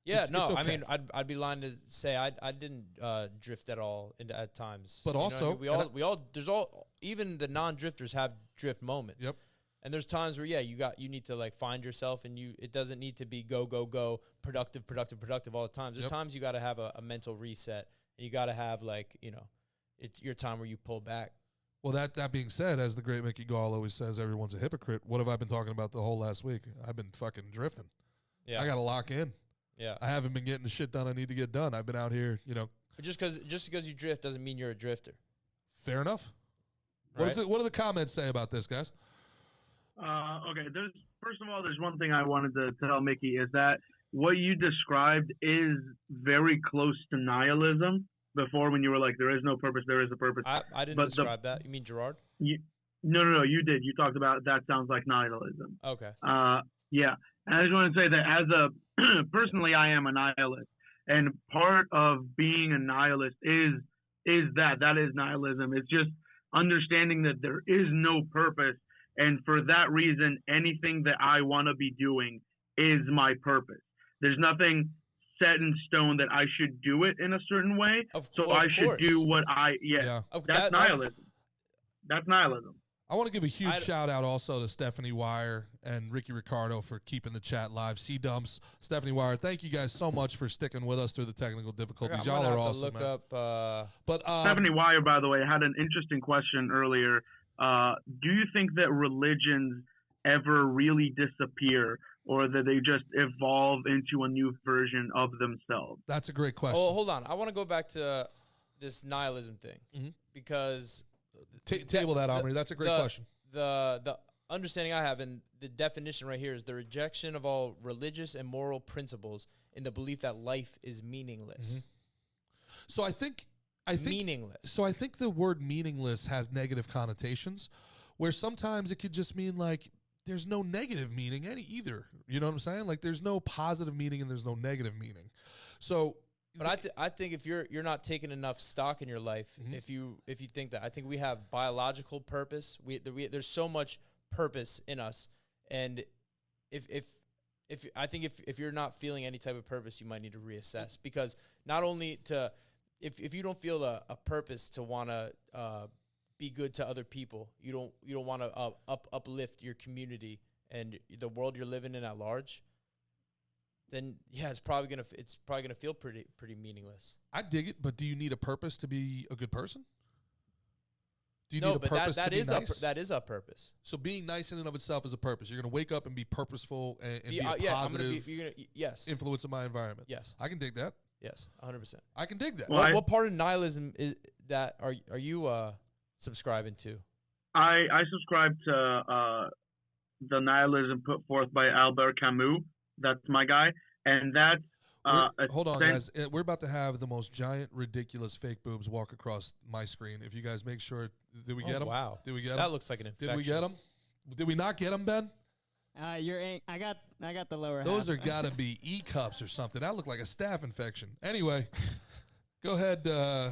Yeah, it's okay. I mean, I'd be lying to say I didn't drift at all at times. But also, even the non-drifters have drift moments. Yep. And there's times where you need to like find yourself, and it doesn't need to be go productive all the time. There's times you got to have a mental reset. You got to have, like, it's your time where you pull back. Well, that being said, as the great Mickey Gall always says, everyone's a hypocrite. What have I been talking about the whole last week? I've been fucking drifting. Yeah. I got to lock in. Yeah. I haven't been getting the shit done I need to get done. I've been out here, But just because you drift doesn't mean you're a drifter. Fair enough. Right? What do the comments say about this, guys? Okay, first of all, there's one thing I wanted to tell Mickey, is that what you described is very close to nihilism. Before, when you were like, there is no purpose, there is a purpose. I didn't describe that. You mean Gerard? No, you did. You talked about that sounds like nihilism. Okay. Yeah. And I just want to say that personally, I am a nihilist. And part of being a nihilist is that is nihilism. It's just understanding that there is no purpose. And for that reason, anything that I want to be doing is my purpose. There's nothing set in stone that I should do it in a certain way. I should do what that's nihilism. That's nihilism. I want to give a huge shout out also to Stephanie Wire and Ricky Ricardo for keeping the chat live. C-Dumps, Stephanie Wire, thank you guys so much for sticking with us through the technical difficulties. Y'all are awesome. But Stephanie Wire, by the way, had an interesting question earlier. Do you think that religions ever really disappear, or that they just evolve into a new version of themselves? That's a great question. Oh, hold on. I want to go back to this nihilism thing, because table that, Omri. That's a great question. The understanding I have, and the definition right here, is the rejection of all religious and moral principles in the belief that life is meaningless. So I think meaningless. So I think the word meaningless has negative connotations, where sometimes it could just mean like there's no negative meaning either. You know what I'm saying? Like there's no positive meaning and there's no negative meaning. So, but I think if you're not taking enough stock in your life, if you think that, I think we have biological purpose. There's so much purpose in us, and if you're not feeling any type of purpose, you might need to reassess, because not only if you don't feel a purpose to want to be good to other people, you don't want to uplift your community and the world you're living in at large, then it's probably gonna feel pretty meaningless. I dig it, but do you need a purpose to be a good person? Do you need a purpose to be nice? That is a purpose. So being nice in and of itself is a purpose. You're gonna wake up and be purposeful and be a positive influence in my environment. Yes, I can dig that. Yes, 100%. I can dig that. What part of nihilism is that? Are you subscribing to? I subscribe to the nihilism put forth by Albert Camus. That's my guy, and that's hold on, guys. We're about to have the most giant, ridiculous fake boobs walk across my screen. If you guys make sure, did we get them? Wow, did we get them? That looks like an infection. Did we get them? Did we not get them, Ben? I got the lower. Those half. are got to be E cups or something. That looked like a staph infection. Anyway, go ahead. Go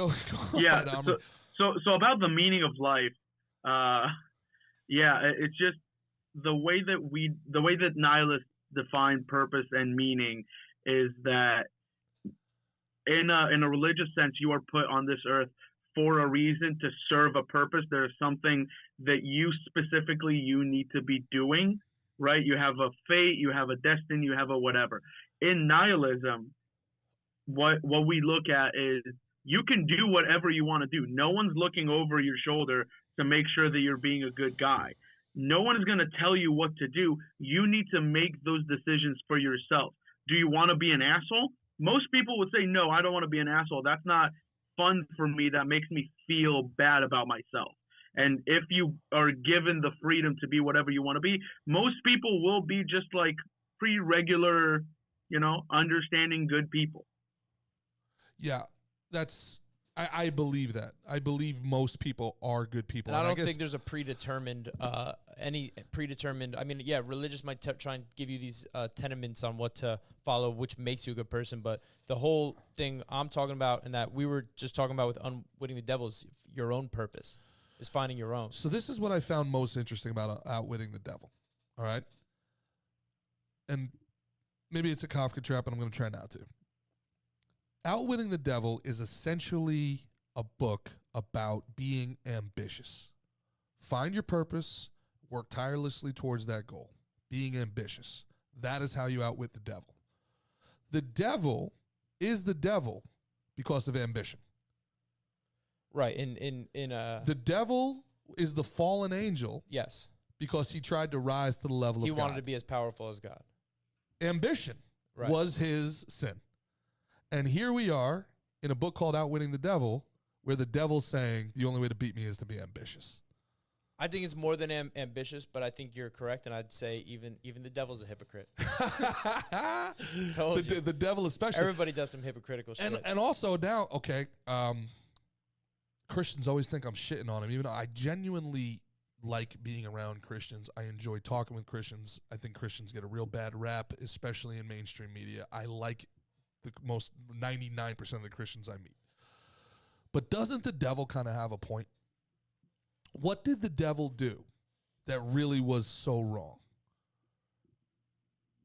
ahead, Omri. So about the meaning of life, it's just the way that nihilists define purpose and meaning is that in a religious sense, you are put on this earth for a reason, to serve a purpose. There's something that you need to be doing, right? You have a fate, you have a destiny, you have a whatever. In nihilism, what we look at is you can do whatever you want to do. No one's looking over your shoulder to make sure that you're being a good guy. No one is going to tell you what to do. You need to make those decisions for yourself. Do you want to be an asshole? Most people would say, no, I don't want to be an asshole. That's not fun for me. That makes me feel bad about myself. And if you are given the freedom to be whatever you want to be, most people will be just like pretty regular, understanding, good people. Yeah, I believe that. I believe most people are good people. And I don't think there's a predetermined, I mean, yeah, religious might try and give you these tenements on what to follow, which makes you a good person. But the whole thing I'm talking about, and that we were just talking about with Outwitting the Devil, is your own purpose, is finding your own. So this is what I found most interesting about Outwitting the Devil. All right? And maybe it's a Kafka trap, and I'm going to try not to. Outwitting the Devil is essentially a book about being ambitious. Find your purpose, work tirelessly towards that goal. Being ambitious. That is how you outwit the devil. The devil is the devil because of ambition. Right. The devil is the fallen angel. Yes. Because he tried to rise to the level of God. He wanted to be as powerful as God. Ambition was his sin. And here we are in a book called Outwitting the Devil, where the devil's saying the only way to beat me is to be ambitious. I think it's more than ambitious, but I think you're correct, and I'd say even the devil's a hypocrite. Told you. The devil especially. Everybody does some hypocritical shit. And also now, okay, Christians always think I'm shitting on them, even though I genuinely like being around Christians. I enjoy talking with Christians. I think Christians get a real bad rap, especially in mainstream media. I like the most 99% of the Christians I meet. But doesn't the devil kind of have a point? What did the devil do that really was so wrong?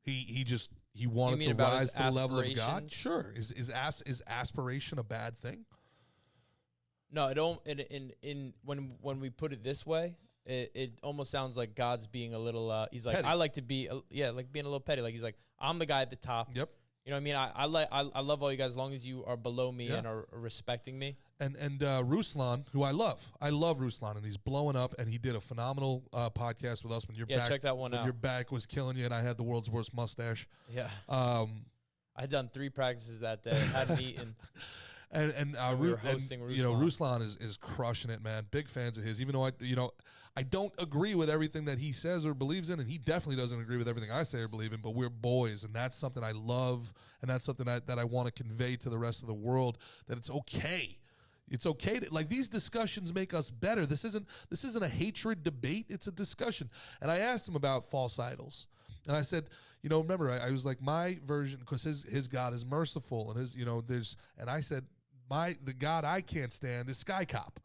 He wanted to rise to the level of God? Sure. Is aspiration a bad thing? No, it don't. When we put it this way, it almost sounds like God's being a little. He's like, petty. I like to be, like being a little petty. Like he's like, I'm the guy at the top. Yep. You know what I mean? I love all you guys as long as you are below me and are respecting me. And Ruslan, who I love Ruslan, and he's blowing up, and he did a phenomenal podcast with us when your back, check that one out. Your back was killing you, and I had the world's worst mustache. Yeah. I had done 3 practices that day. Hadn't eaten. And we were hosting Ruslan. Ruslan is crushing it, man. Big fans of his. Even though I don't agree with everything that he says or believes in, and he definitely doesn't agree with everything I say or believe in, but we're boys, and that's something I love, and that's something that I want to convey to the rest of the world, that it's okay. It's okay to, like, these discussions make us better. This isn't a hatred debate. It's a discussion. And I asked him about false idols. And I said, remember, I was like, my version, because his God is merciful, and and I said, the God I can't stand is Sky Cop.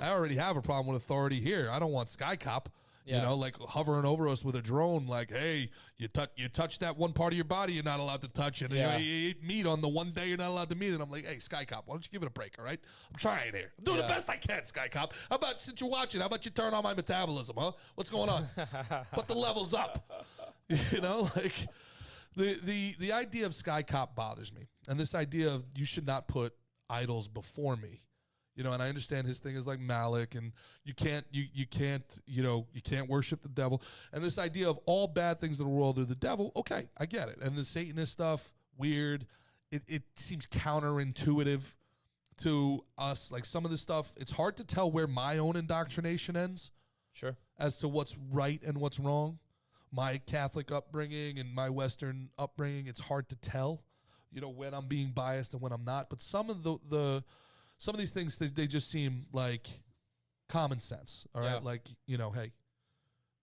I already have a problem with authority here. I don't want Sky Cop, like hovering over us with a drone, like, hey, you touch that one part of your body you're not allowed to touch, and you eat meat on the one day you're not allowed to meet. And I'm like, hey, Sky Cop, why don't you give it a break, all right? I'm trying here. I'm doing the best I can, Sky Cop. How about, since you're watching, how about you turn on my metabolism, huh? What's going on? Put the levels up. Like, the idea of Sky Cop bothers me. And this idea of you should not put idols before me, and I understand his thing is like Malik, and you can't worship the devil, and this idea of all bad things in the world are the devil. Okay, I get it. And the Satanist stuff, weird. It seems counterintuitive to us. Like, some of this stuff, it's hard to tell where my own indoctrination ends. Sure. As to what's right and what's wrong. My Catholic upbringing and my Western upbringing, it's hard to tell. When I'm being biased and when I'm not. But some of some of these things, they just seem like common sense. All right, like, hey,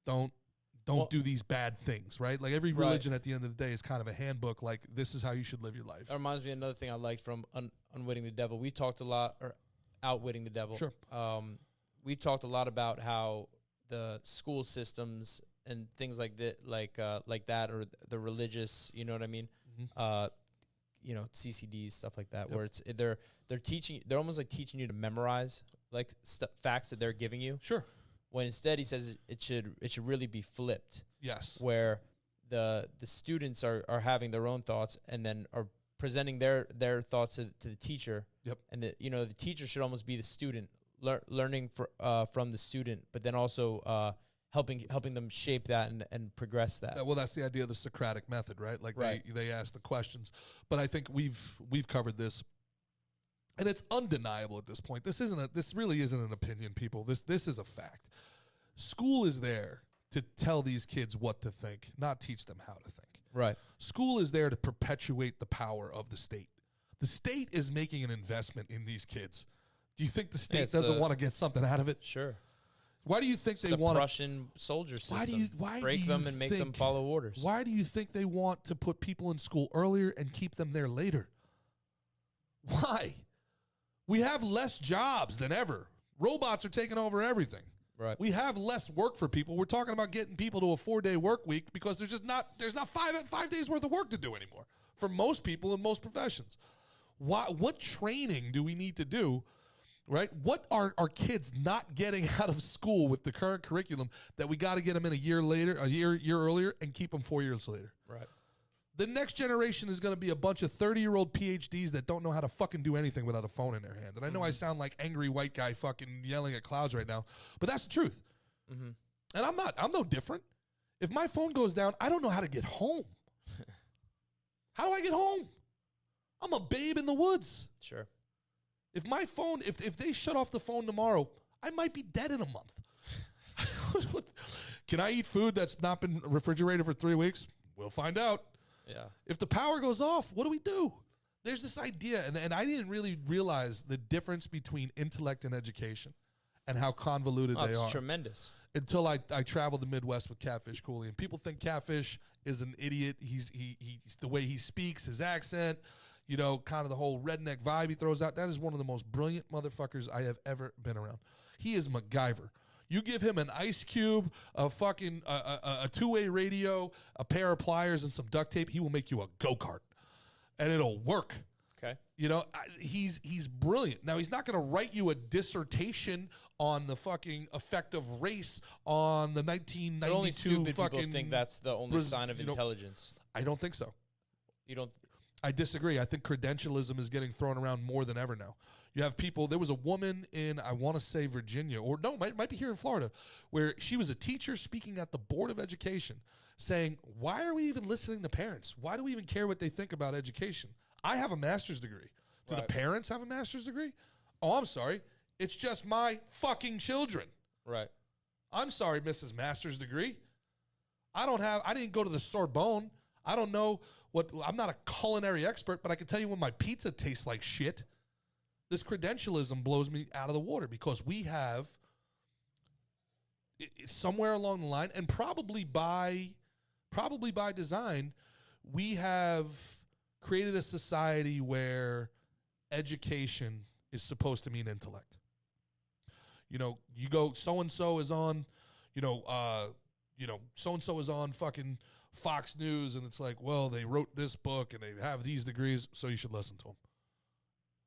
don't do these bad things, right? Like, every religion at the end of the day is kind of a handbook. Like, this is how you should live your life. That reminds me of another thing I liked from Unwitting the Devil. We talked a lot, or Outwitting the Devil. Sure. We talked a lot about how the school systems and things like that, like that, or the religious, you know what I mean? Mm-hmm. CCDs, stuff like that, where it's they're almost like teaching you to memorize like facts that they're giving you. Sure. When instead he says it should really be flipped. Yes. Where the students are having their own thoughts and then are presenting their thoughts to the teacher. Yep. And the teacher should almost be the student, learning from the student, but then also helping them shape that and progress that. Well, that's the idea of the Socratic method, right? Like they ask the questions. But I think we've covered this, and it's undeniable at this point. This really isn't an opinion, people. This is a fact. School is there to tell these kids what to think, not teach them how to think. Right. School is there to perpetuate the power of the state. The state is making an investment in these kids. Do you think the state doesn't want to get something out of it? Sure. Why do you think they the want Prussian soldier system? Why break do them you and make them follow orders? Why do you think they want to put people in school earlier and keep them there later? Why? We have less jobs than ever. Robots are taking over everything. Right. We have less work for people. We're talking about getting people to a 4-day work week because there's not 5 days worth of work to do anymore for most people in most professions. What training do we need to do? Right? What are our kids not getting out of school with the current curriculum that we got to get them in a year earlier, and keep them 4 years later? Right. The next generation is going to be a bunch of 30-year-old PhDs that don't know how to fucking do anything without a phone in their hand. And I know I sound like angry white guy fucking yelling at clouds right now, but that's the truth. Mm-hmm. And I'm no different. If my phone goes down, I don't know how to get home. How do I get home? I'm a babe in the woods. Sure. If my phone, if they shut off the phone tomorrow, I might be dead in a month. Can I eat food that's not been refrigerated for 3 weeks? We'll find out. Yeah. If the power goes off, what do we do? There's this idea, and I didn't really realize the difference between intellect and education and how convoluted they are. It's tremendous. Until I traveled the Midwest with Catfish Cooley, and people think Catfish is an idiot. He's the way he speaks, his accent, you know, kind of the whole redneck vibe he throws out. That is one of the most brilliant motherfuckers I have ever been around. He is MacGyver. You give him an ice cube, a fucking a two-way radio, a pair of pliers, and some duct tape, he will make you a go-kart, and it'll work. Okay. You know, he's brilliant. Now, he's not going to write you a dissertation on the fucking effect of race on the 1992 but only stupid fucking people think that's the only sign of intelligence. I don't think so. You don't. I disagree. I think credentialism is getting thrown around more than ever now. You have people, there was a woman in, I want to say Virginia, or no, might be here in Florida, where she was a teacher speaking at the Board of Education saying, why are we even listening to parents? Why do we even care what they think about education? I have a master's degree. Do the parents have a master's degree? Oh, I'm sorry. It's just my fucking children. Right. I'm sorry, Mrs. Master's degree. I didn't go to the Sorbonne. I don't know I'm not a culinary expert, but I can tell you when my pizza tastes like shit. This credentialism blows me out of the water because we have somewhere along the line, and probably by design, we have created a society where education is supposed to mean intellect. You know, you go, so-and-so is on, so-and-so is on fucking Fox News, and it's like, well, they wrote this book and they have these degrees, so you should listen to them.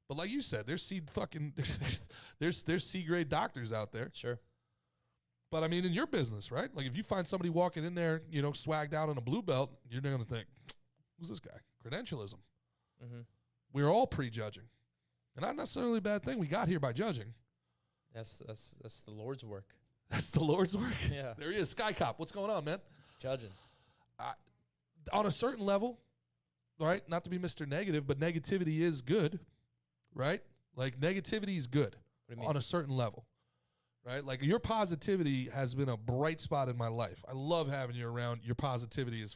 But like you said, there's C-grade doctors out there. Sure. But I mean, in your business, right? Like if you find somebody walking in there, you know, swagged out on a blue belt, you're going to think, who's this guy? Credentialism. Mm-hmm. We're all prejudging. And not necessarily a bad thing. We got here by judging. That's the Lord's work. That's the Lord's work? Yeah. There he is. Sky Cop. What's going on, man? Judging. On a certain level, right? Not to be Mr. Negative, but negativity is good, right? Like negativity is good on a certain level, right? Like your positivity has been a bright spot in my life. I love having you around. Your positivity is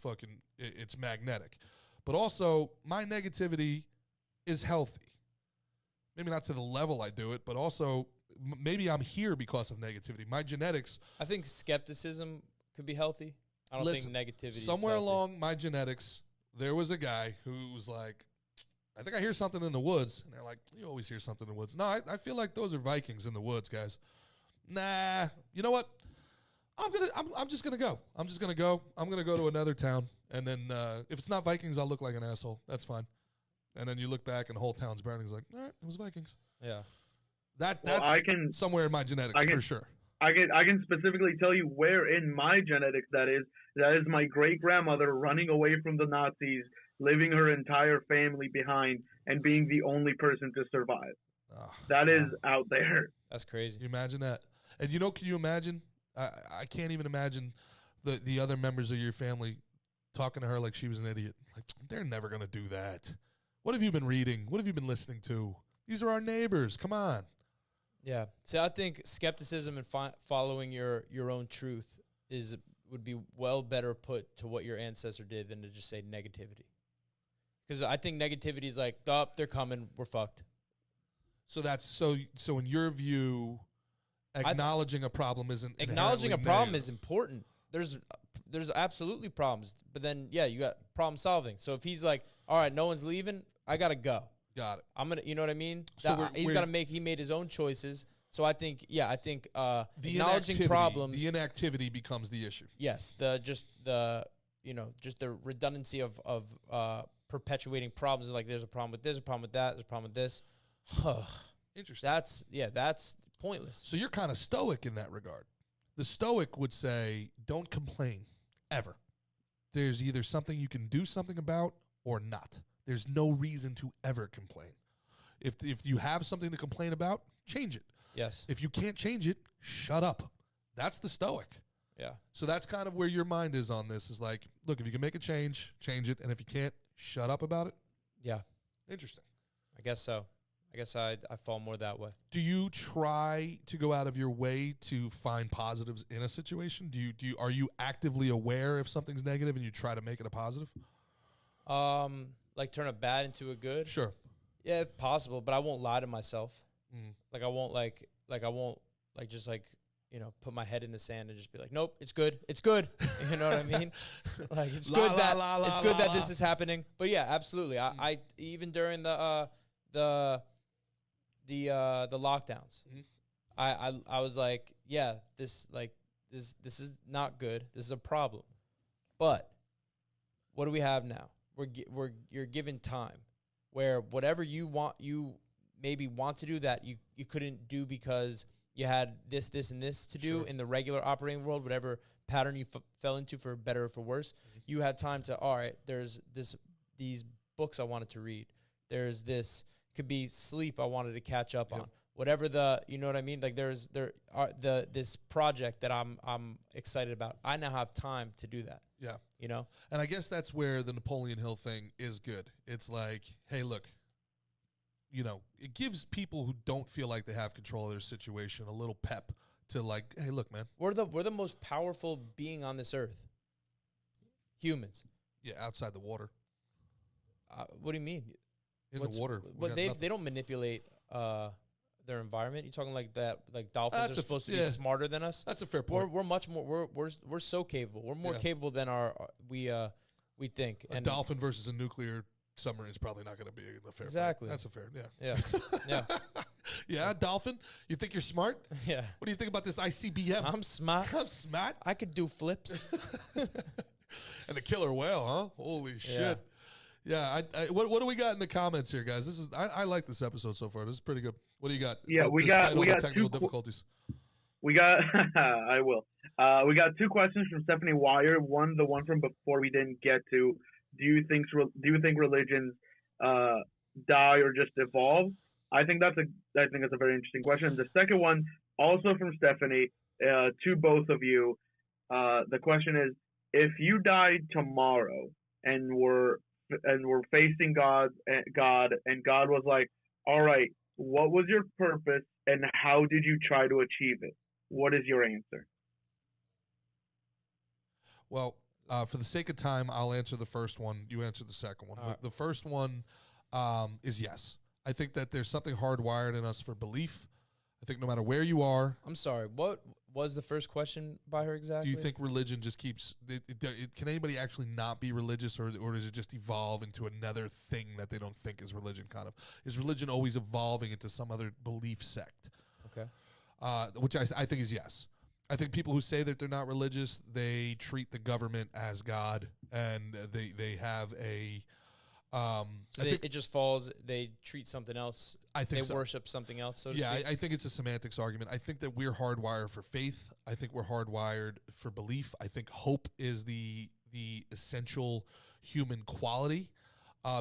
it's magnetic. But also my negativity is healthy. Maybe not to the level I do it, but also maybe I'm here because of negativity. My genetics. I think skepticism could be healthy. I don't think negativity somewhere is along my genetics, there was a guy who was like, I think I hear something in the woods. And they're like, you always hear something in the woods. No, I feel like those are Vikings in the woods, guys. Nah, you know what? I'm just gonna go. I'm just gonna go. I'm gonna go to another town. And then if it's not Vikings, I'll look like an asshole. That's fine. And then you look back and the whole town's burning. It's like, all right, it was Vikings. Yeah. That's somewhere in my genetics for sure. I can specifically tell you where in my genetics that is. That is my great-grandmother running away from the Nazis, leaving her entire family behind, and being the only person to survive. That is out there. That's crazy. Can you imagine that? And can you imagine I can't even imagine the other members of your family talking to her like she was an idiot. Like, they're never going to do that. What have you been reading? What have you been listening to? These are our neighbors. Come on. Yeah. So I think skepticism and following your own truth would be well better put to what your ancestor did than to just say negativity. Because I think negativity is like, oh, they're coming, we're fucked. So that's so in your view, acknowledging a problem isn't acknowledging a problem negative. is important. There's absolutely problems, but then you got problem solving. So if he's like, all right, no one's leaving, I gotta go. Got it. I'm gonna, you know what I mean? So he made his own choices. So I think the acknowledging problems, the inactivity becomes the issue. Yes, just the redundancy of perpetuating problems. Like, there's a problem with this, a problem with that, there's a problem with this. Interesting. That's pointless. So you're kind of stoic in that regard. The stoic would say, don't complain ever. There's either something you can do something about or not. There's no reason to ever complain. If you have something to complain about, change it. Yes. If you can't change it, shut up. That's the stoic. Yeah. So that's kind of where your mind is on this, is like, look, if you can make a change, change it. And if you can't, shut up about it. Yeah. Interesting. I guess so. I guess I fall more that way. Do you try to go out of your way to find positives in a situation? Are you actively aware if something's negative and you try to make it a positive? Like turn a bad into a good? Sure. Yeah, if possible, but I won't lie to myself. Mm. Like I won't put my head in the sand and just be like, nope, it's good. It's good. You know what I mean? Like, it's good that this is happening. But yeah, absolutely. I even during the lockdowns, I was like, yeah, this is not good. This is a problem. But what do we have now? You're given time where whatever you maybe want to do that you couldn't do because you had this and this to do in the regular operating world, whatever pattern you fell into, for better or for worse. Mm-hmm. You had time to, all right, there's these books I wanted to read. There's this, could be sleep I wanted to catch up on. Whatever you know what I mean? Like this project that I'm excited about. I now have time to do that. Yeah. You know? And I guess that's where the Napoleon Hill thing is good. It's like, hey, look, it gives people who don't feel like they have control of their situation a little pep to, like, hey, look, man. We're the most powerful being on this earth. Humans. Yeah, outside the water. What do you mean? In the water. But they don't manipulate their environment. You're talking like that, like dolphins are supposed to be smarter than us. That's a fair point. We're much more. We're so capable. We're more capable than we think. A dolphin versus a nuclear submarine is probably not going to be a fair exactly. Fight. That's a fair. Yeah. Yeah, dolphin. You think you're smart? Yeah. What do you think about this ICBM? I'm smart. I'm smart. I could do flips. And the killer whale, huh? Holy shit. Yeah, what do we got in the comments here, guys? This is I like this episode so far. This is pretty good. What do you got? Yeah, we got technical difficulties. We got I will. We got two questions from Stephanie Wire. The one from before we didn't get to. Do you think religions die or just evolve? I think that's a very interesting question. The second one, also from Stephanie, to both of you. The question is: if you died tomorrow and were facing God, and God was like, all right, what was your purpose and how did you try to achieve it? What is your answer? Well, for the sake of time, I'll answer the first one. You answer the second one. The first one is yes. I think that there's something hardwired in us for belief. I think no matter where you are. I'm sorry. What was the first question by her exactly? Do you think religion just keeps can anybody actually not be religious, or does it just evolve into another thing that they don't think is religion, kind of? Is religion always evolving into some other belief sect? Okay. Which I think is yes. I think people who say that they're not religious, they treat the government as God, and they have a it just falls. They treat something else. I think they worship something else. So to yeah, speak. I think it's a semantics argument. I think that we're hardwired for faith. I think we're hardwired for belief. I think hope is the essential human quality,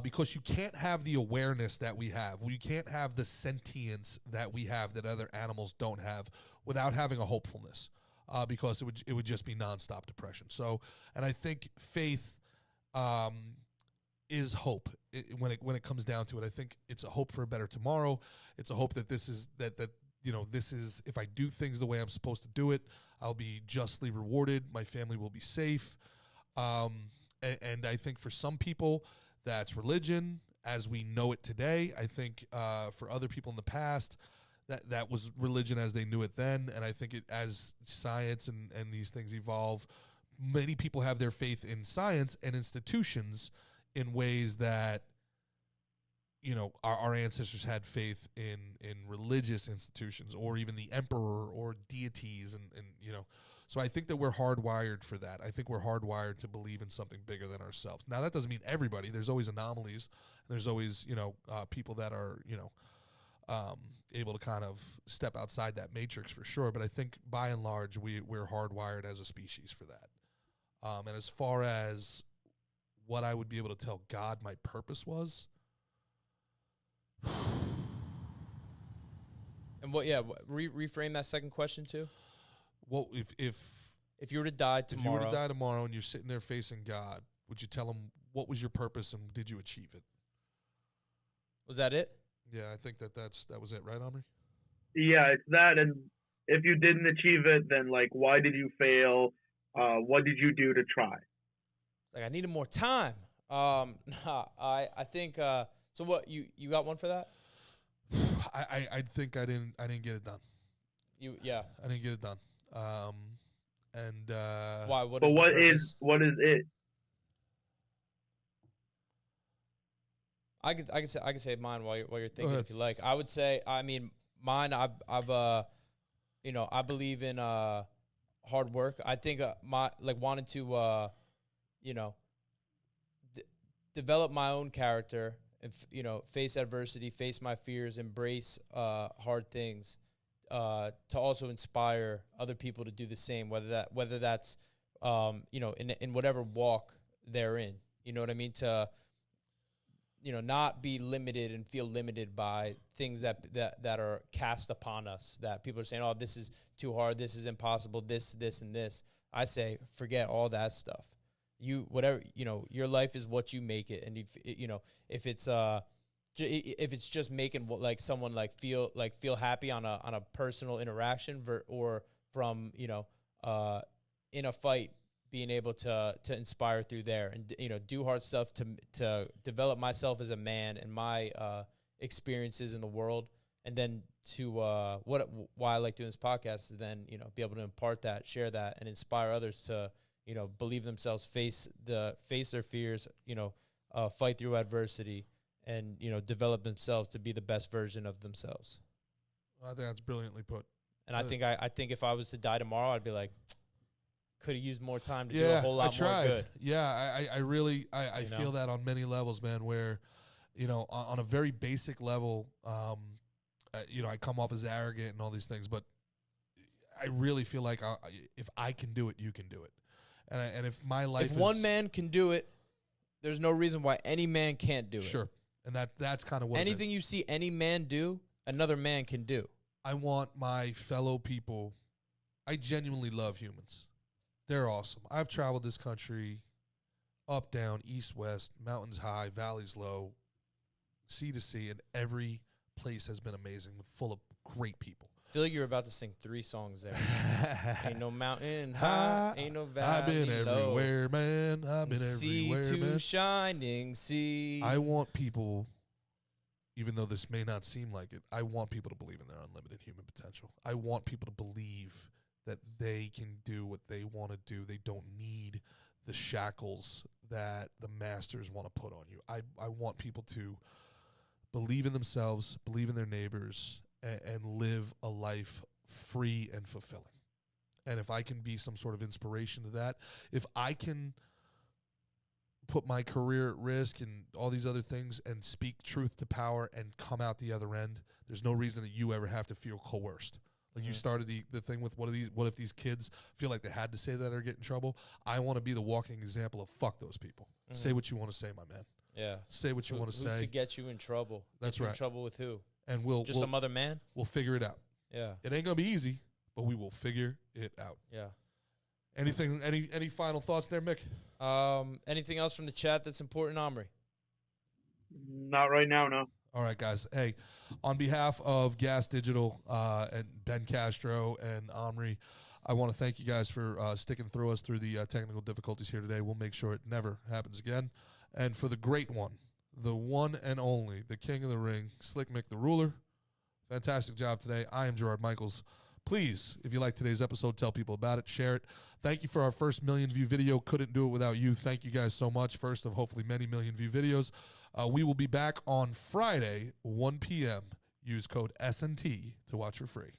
because you can't have the awareness that we have. You can't have the sentience that we have that other animals don't have without having a hopefulness. because it would just be nonstop depression. So, and I think faith is hope when it comes down to it. I think it's a hope for a better tomorrow. It's a hope that this is this is, if I do things the way I'm supposed to do it, I'll be justly rewarded. My family will be safe. And I think for some people, that's religion as we know it today. I think for other people in the past, that was religion as they knew it then. And I think as science and these things evolve, many people have their faith in science and institutions in ways that, our ancestors had faith in religious institutions or even the emperor or deities. And so I think that we're hardwired for that. I think we're hardwired to believe in something bigger than ourselves. Now, that doesn't mean everybody. There's always anomalies. There's always, people that are, able to kind of step outside that matrix for sure. But I think by and large, we're hardwired as a species for that. And as far as what I would be able to tell God my purpose was. And reframe that second question too. Well, if you were to die tomorrow, if you were to die tomorrow and you're sitting there facing God, would you tell him what was your purpose and did you achieve it? Was that it? Yeah, I think that was it, right, Omri? Yeah, it's that. And if you didn't achieve it, then why did you fail? What did you do to try? I needed more time. I think. So what you got one for that? I think I didn't get it done. I didn't get it done. Why? What is it? I could say mine while you're thinking if you like. I would say, mine. I've I believe in hard work. I think wanted to develop my own character and face adversity, face my fears, embrace hard things. To also inspire other people to do the same, whether that's in whatever walk they're in. You know what I mean? To not be limited and feel limited by things that are cast upon us, that people are saying, oh, this is too hard, this is impossible, this, and this. I say, forget all that stuff. Your life is what you make it. And if it's just making someone feel happy on a personal interaction or from, in a fight, being able to inspire through there and, do hard stuff to develop myself as a man and my experiences in the world. And then why I like doing this podcast is then, be able to impart that, share that, and inspire others to, believe themselves, face their fears, fight through adversity, and, develop themselves to be the best version of themselves. I think that's brilliantly put. And I think if I was to die tomorrow, I'd be like, could have used more time to do a whole lot more good. Yeah, I really feel that on many levels, man, where, on a very basic level, I come off as arrogant and all these things, but I really feel like if I can do it, you can do it. And if my life if one man can do it, there's no reason why any man can't do it. Sure. And that's kind of what anything you see any man do, another man can do. I want my fellow people. I genuinely love humans. They're awesome. I've traveled this country up, down, east, west, mountains high, valleys low, sea to sea, and every place has been amazing, full of great people. I feel like you're about to sing 3 songs there. Ain't no mountain high, ain't no valley I've been low. everywhere, man. I've been everywhere, sea man. to shining sea. I want people, even though this may not seem like it, I want people to believe in their unlimited human potential. I want people to believe that they can do what they want to do. They don't need the shackles that the masters want to put on you. I want people to believe in themselves, believe in their neighbors, and live a life free and fulfilling. And if I can be some sort of inspiration to that, if I can put my career at risk and all these other things and speak truth to power and come out the other end, there's no reason that you ever have to feel coerced. Like you started the thing with what if these kids feel like they had to say that or get in trouble? I want to be the walking example of fuck those people. Say what you want to say, my man. Yeah. Say what you want to say. Who's to get you in trouble? That's get you right. in trouble with who? And we'll some other man? We'll figure it out. Yeah. It ain't gonna be easy, but we will figure it out. Yeah. Anything? Any final thoughts there, Mick? Anything else from the chat that's important, Omri? Not right now, no. All right, guys. Hey, on behalf of Gas Digital and Ben Castro and Omri, I want to thank you guys for sticking through us through the technical difficulties here today. We'll make sure it never happens again. And for the great one, the one and only, the king of the ring, Slick Mick the Ruler, fantastic job today. I am Gerard Michaels. Please, if you like today's episode, tell people about it, share it. Thank you for our first million-view video. Couldn't do it without you. Thank you guys so much. First of hopefully many million-view videos. We will be back on Friday, 1 p.m. Use code SNT to watch for free.